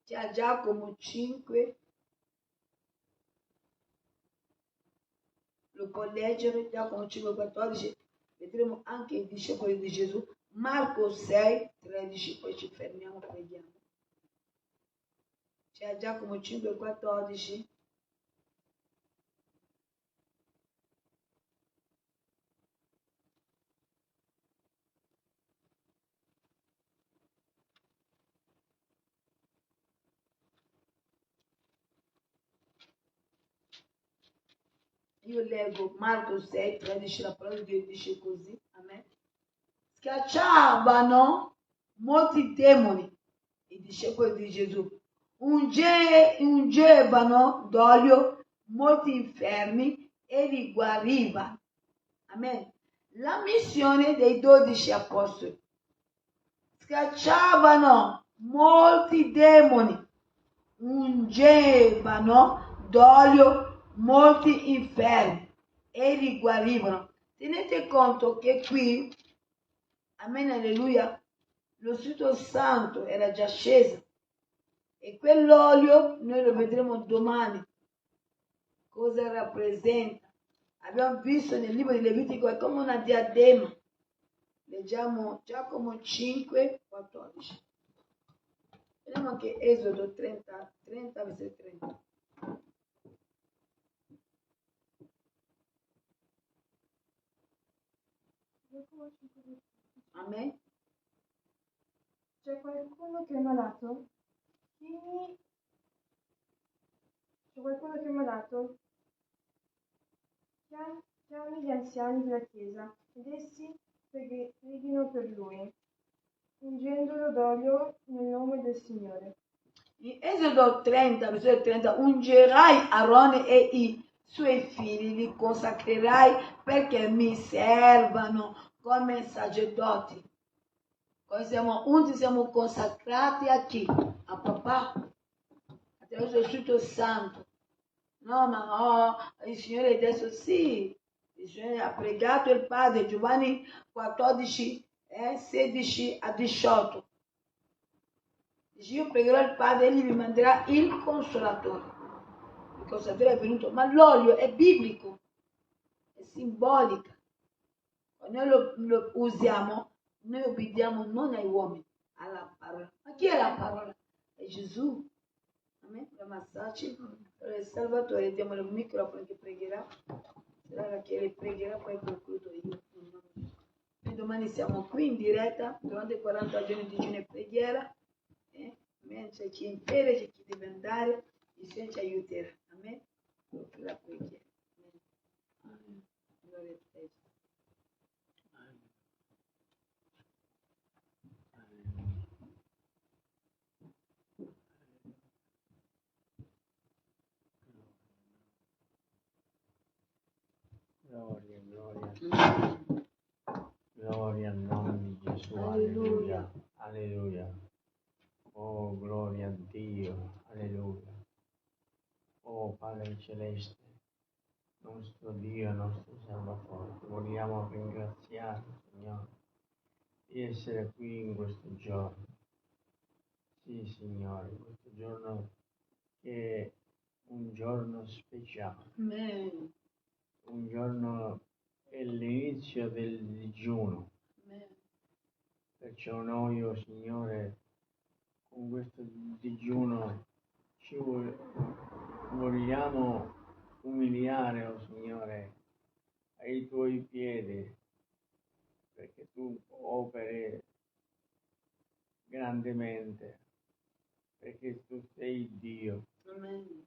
Speaker 1: C'è Giacomo 5, lo può leggere, Giacomo 5,14, vedremo anche i discepoli di Gesù. Marco 6, 13, poi ci fermiamo, preghiamo. C'è Giacomo 5,14. Io leggo Marco 6, 13, la parola di Dio dice così, amen. Schiacciavano molti demoni, i discepoli di Gesù, ungevano d'olio molti infermi e li guarivano. Amen. La missione dei 12 apostoli. Scacciavano molti demoni, ungevano d'olio molti infermi e li guarivano. Tenete conto che qui, amen, alleluia, lo Spirito Santo era già sceso e quell'olio noi lo vedremo domani cosa rappresenta. Abbiamo visto nel libro di Levitico, è come una diadema. Leggiamo Giacomo 5, 14. Vediamo anche Esodo 30, versetto 30. Amen.
Speaker 2: C'è qualcuno che è malato? C'è qualcuno che è malato? Chiami gli anziani della chiesa ed essi preghino per lui, ungendolo d'olio nel nome del Signore.
Speaker 1: In Esodo 30, versetto 30, ungerai Aarone e i suoi figli, li consacrerai perché mi servano come sacerdoti. Quando siamo unti, siamo consacrati a chi? A papà, attraverso il Spirito Santo. No, ma il Signore adesso sì, Ha pregato il Padre, Giovanni 14, 16 a 18. Dice, io pregherò il Padre, egli vi manderà il Consolatore. Il Consolatore è venuto, ma l'olio è biblico, è simbolica. Quando noi lo usiamo, noi obbediamo non ai uomini, alla parola. Ma chi è la parola? È Gesù. Amen. Massaci. Il Salvatore, diamo il microfono che pregherà. Sarà che le pregherà, poi concludo io. E domani siamo qui in diretta durante 40 giorni di digiuno e preghiera. C'è chi è in ferie, c'è chi deve andare, il Signore ci aiuterà. Amen. La preghiera. Amen. Gloria a te.
Speaker 3: Gloria al nome di Gesù, alleluia, alleluia. Oh, gloria a Dio, alleluia. Oh, Padre Celeste, nostro Dio, nostro Salvatore, ti vogliamo ringraziare, Signore, di essere qui in questo giorno. Sì, Signore, questo giorno che è un giorno speciale.
Speaker 1: Amen.
Speaker 3: Un giorno è l'inizio del digiuno.
Speaker 1: Amen.
Speaker 3: Perciò noi, oh Signore, con questo digiuno ci vogliamo umiliare, oh Signore, ai tuoi piedi, perché tu operi grandemente, perché tu sei Dio.
Speaker 1: Amen.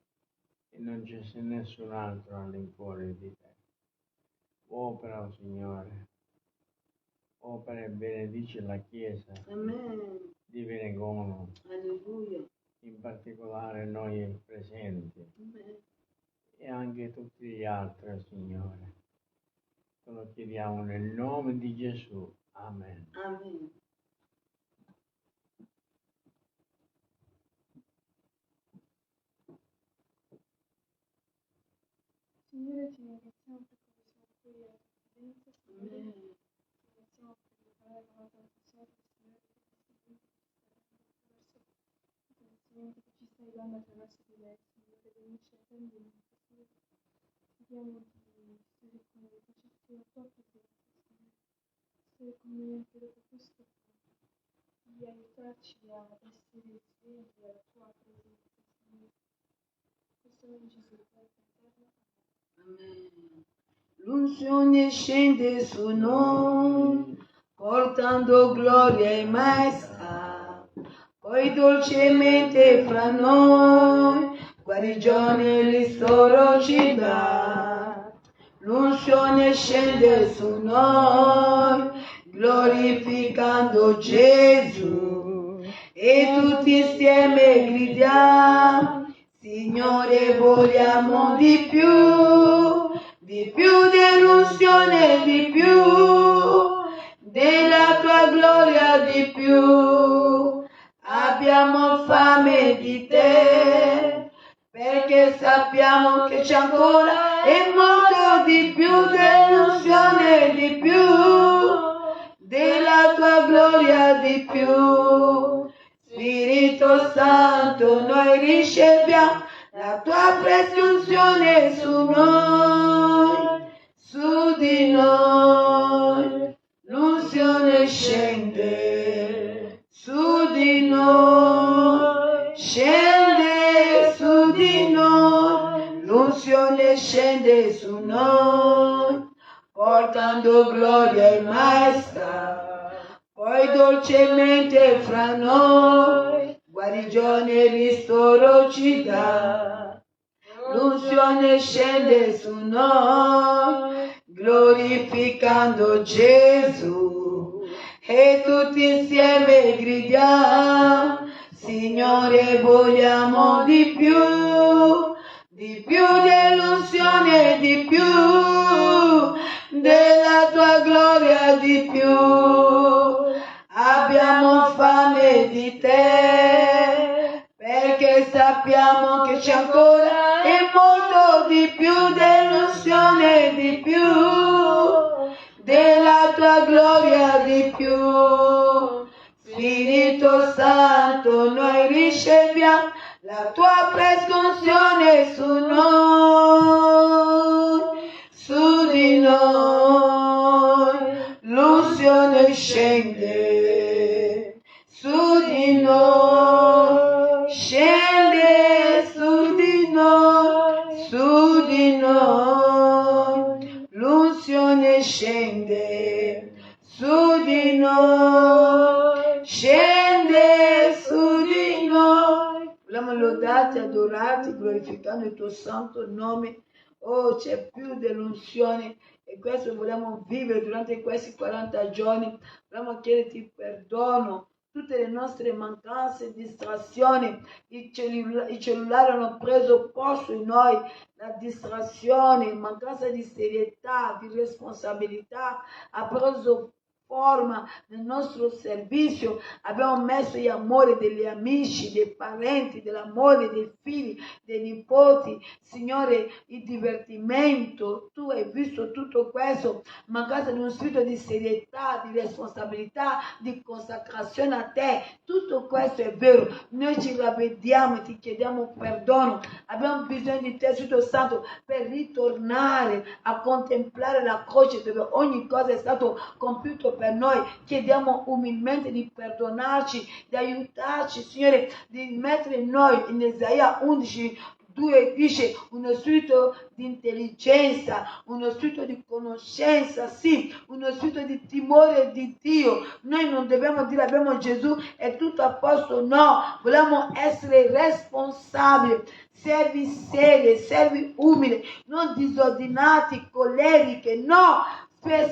Speaker 3: E non c'è nessun altro all'infuori di te. Opera, oh Signore, opera e benedice la Chiesa
Speaker 1: Amen.
Speaker 3: di Venegono,
Speaker 1: Alleluia.
Speaker 3: in particolare noi presenti,
Speaker 1: Amen.
Speaker 3: e anche tutti gli altri, oh Signore. Te lo chiediamo nel nome di Gesù. Amen.
Speaker 1: Amen.
Speaker 2: Signore, ti ringraziamo per come siamo qui a Firenze, Signore.
Speaker 1: Amen.
Speaker 2: Ti ringraziamo per le parole che hanno sopra, Signore, per l'insegnamento che ci stai dando attraverso di lei, Signore, benedici attendimento, Signore. Chiediamo di stare con noi, facciamo la tua presenza, Signore. Stare con noi anche dopo questo tempo, di aiutarci ad essere svegli alla tua presenza, Signore. Questo è in Gesù, Padre eterno.
Speaker 1: Amen. L'unzione scende su noi, portando gloria e maestà, poi dolcemente fra noi, guarigione e ristoro ci dà. L'unzione scende su noi, glorificando Gesù, e tutti insieme gridiamo, Signore, vogliamo di più dell'unzione, di più della tua gloria, di più. Abbiamo fame di te, perché sappiamo che c'è ancora e molto di più dell'unzione, di più della tua gloria, di più. Spirito Santo, noi riceviamo la tua presunzione su noi, su di noi. L'unzione scende su di noi, scende su di noi. L'unzione scende su noi, portando gloria e maestà. Poi dolcemente fra noi, guarigione e ristoro ci dà. L'unzione scende su noi, glorificando Gesù, e tutti insieme gridiamo, Signore, vogliamo di più dell'unzione, di più della tua gloria, di più. Abbiamo fame di te, perché sappiamo che c'è ancora e molto di più dell'unzione, di più della tua gloria di più. Spirito Santo, noi riceviamo la tua presconzione su noi, su di noi, l'unzione scende su di noi, scende su di noi, l'unzione scende su di noi, scende su di noi. Vogliamo lodarti, adorarti, glorificando il tuo santo nome. Oh, c'è più dell'unzione e questo vogliamo vivere durante questi 40 giorni. Vogliamo chiederti perdono. Tutte le nostre mancanze, distrazioni, i cellulari hanno preso posto in noi, la distrazione, mancanza di serietà, di responsabilità, ha preso forma nel nostro servizio, abbiamo messo gli amori degli amici, dei parenti, dell'amore dei figli, dei nipoti, Signore, il divertimento, tu hai visto tutto questo, mancanza di uno spirito di serietà, di responsabilità, di consacrazione a te, tutto questo è vero, noi ci ravvediamo e ti chiediamo perdono, abbiamo bisogno di te, Spirito Santo, per ritornare a contemplare la croce dove ogni cosa è stato compiuto per noi. Chiediamo umilmente di perdonarci, di aiutarci, Signore, di mettere in noi, in Isaia 11:2 dice, uno spirito di intelligenza, uno spirito di conoscenza, sì, uno spirito di timore di Dio. Noi non dobbiamo dire abbiamo Gesù, è tutto a posto, no, vogliamo essere responsabili, servi serie, servi umili, non disordinati, colleriche, no,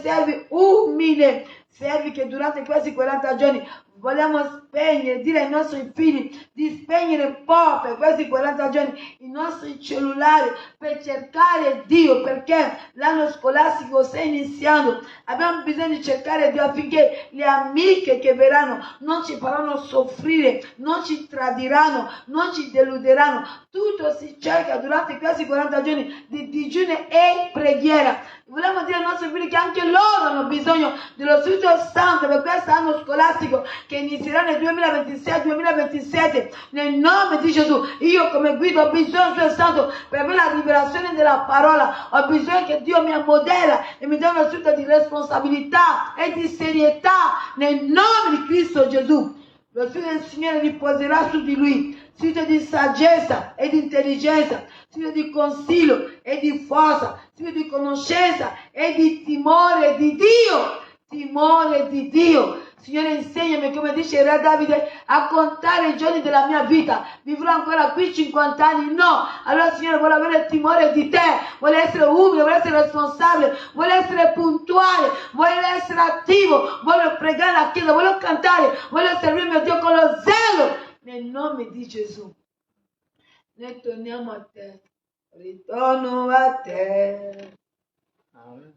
Speaker 1: servi umili, servi che durante questi 40 giorni vogliamo spegnere, dire ai nostri figli di spegnere un po' per questi 40 giorni i nostri cellulari per cercare Dio, perché l'anno scolastico sta iniziando, abbiamo bisogno di cercare Dio affinché le amiche che verranno non ci faranno soffrire, non ci tradiranno, non ci deluderanno, tutto si cerca durante questi 40 giorni di digiuno e preghiera. Vogliamo dire ai nostri figli che anche loro hanno bisogno dello Spirito Santo per questo anno scolastico che inizierà nel 2026-2027. Nel nome di Gesù, io come guido ho bisogno del Spirito Santo per avere la rivelazione della parola. Ho bisogno che Dio mi ammodella e mi dà uno spirito di responsabilità e di serietà nel nome di Cristo Gesù. Lo Spirito del Signore riposerà su di lui, spirito di saggezza e di intelligenza, spirito di consiglio e di forza, spirito di conoscenza e di timore di Dio. Timore di Dio. Signore, insegnami, come dice il re Davide, a contare i giorni della mia vita. Vivrò ancora qui 50 anni? No. Allora, Signore, voglio avere timore di te, voglio essere umile, voglio essere responsabile, voglio essere puntuale, voglio essere attivo, voglio pregare la chiesa, voglio cantare, voglio servire mio Dio con lo zelo. Nel nome di Gesù. Noi torniamo a te. Ritorno a te.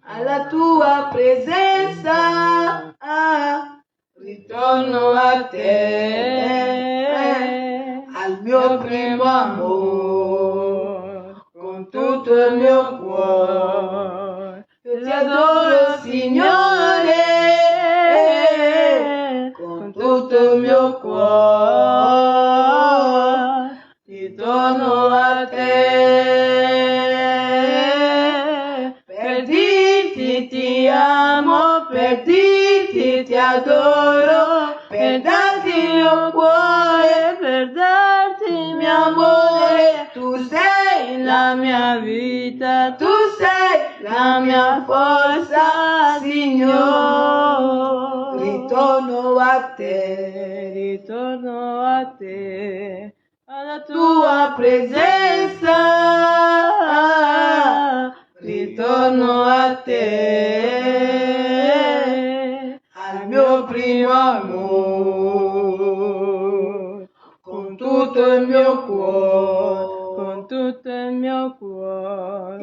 Speaker 1: Alla tua presenza, ritorno a te, al mio primo amore, con tutto il mio cuore. Io ti adoro, Signore, con tutto il mio cuore, ritorno a te. Ti amo, per dirti ti adoro, per darti il mio cuore, per darti il mio amore. Tu sei la mia vita, tu sei la mia forza, Signore. Ritorno a te, alla tua presenza. Ritorno a te, al mio primo amore, con tutto il mio cuore,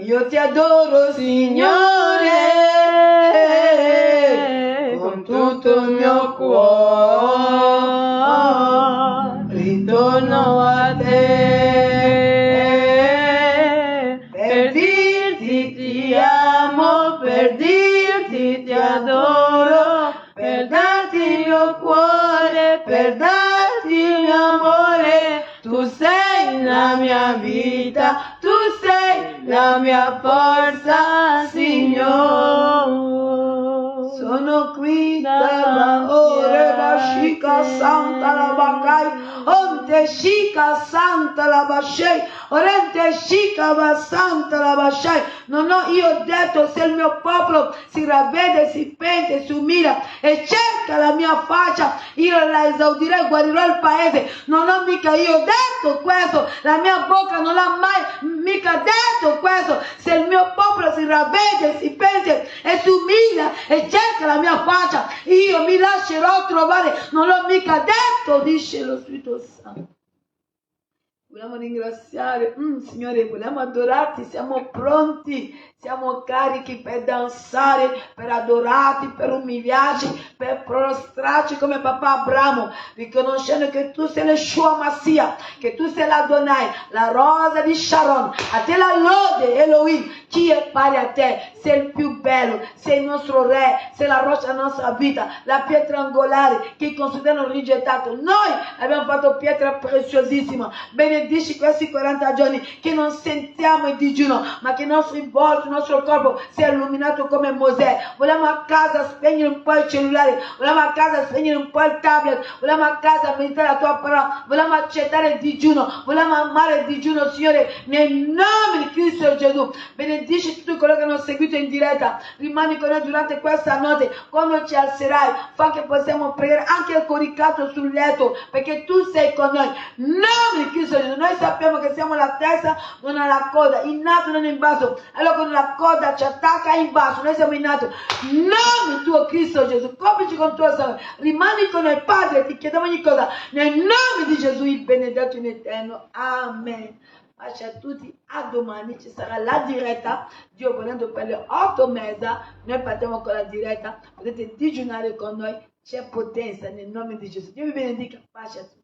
Speaker 1: Io ti adoro, Signore, con tutto il mio cuore, ritorno a te. Per dirti ti amo, per dirti ti Tu sei la mia vita, tu sei la mia forza, Signore. Sono qui da ore bashika santa la bakai, onte shika santa la bashai, orente shika ba santa la bashai. Non ho io detto, se il mio popolo si ravvede, si pente, si umilia e cerca la mia faccia, io la esaudirei, guarirò il paese. Non ho mica io detto questo, la mia bocca non l'ha mai mica detto questo. Se il mio popolo si ravvede, si pente e si umilia e cerca la mia faccia, io mi lascerò trovare. Non l'ho mica detto, dice lo Spirito Santo. Vogliamo ringraziare, Signore, vogliamo adorarti, siamo pronti, siamo carichi per danzare, per adorarti, per umiliarci, per prostrarci come papà Abramo, riconoscendo che tu sei Yeshua Massia, che tu sei l'Adonai, la rosa di Sharon. A te la lode, Elohim, chi è pari a te? Sei il più bello, sei il nostro re, sei la roccia della nostra vita, la pietra angolare che i consideri hanno rigettato. Noi abbiamo fatto pietra preziosissima. Benedici questi 40 giorni che non sentiamo il digiuno, ma che il nostro volto, il nostro corpo sia illuminato come Mosè. Vogliamo a casa spegnere un po' il cellulare, vogliamo a casa spegnere un po' il tablet, vogliamo a casa meditare la tua parola, vogliamo accettare il digiuno, vogliamo amare il digiuno, Signore, nel nome di Cristo Gesù. Benedici tutti coloro che hanno seguito in diretta, rimani con noi durante questa notte. Quando ci alzerai, fa che possiamo pregare anche coricato sul letto, perché tu sei con noi. Nome di Cristo Gesù. Noi sappiamo che siamo la testa, non alla coda, in alto non in basso. Allora quando la coda ci attacca in basso, noi siamo in alto. Nome tuo Cristo Gesù, coprici con tuo sangue, rimani con noi, Padre, ti chiediamo ogni cosa nel nome di Gesù, il benedetto in eterno. Amen. Pace a tutti, a domani ci sarà la diretta, Dio volendo per le 8:30, noi partiamo con la diretta, potete digiunare con noi, c'è potenza nel nome di Gesù. Dio vi benedica, pace a tutti.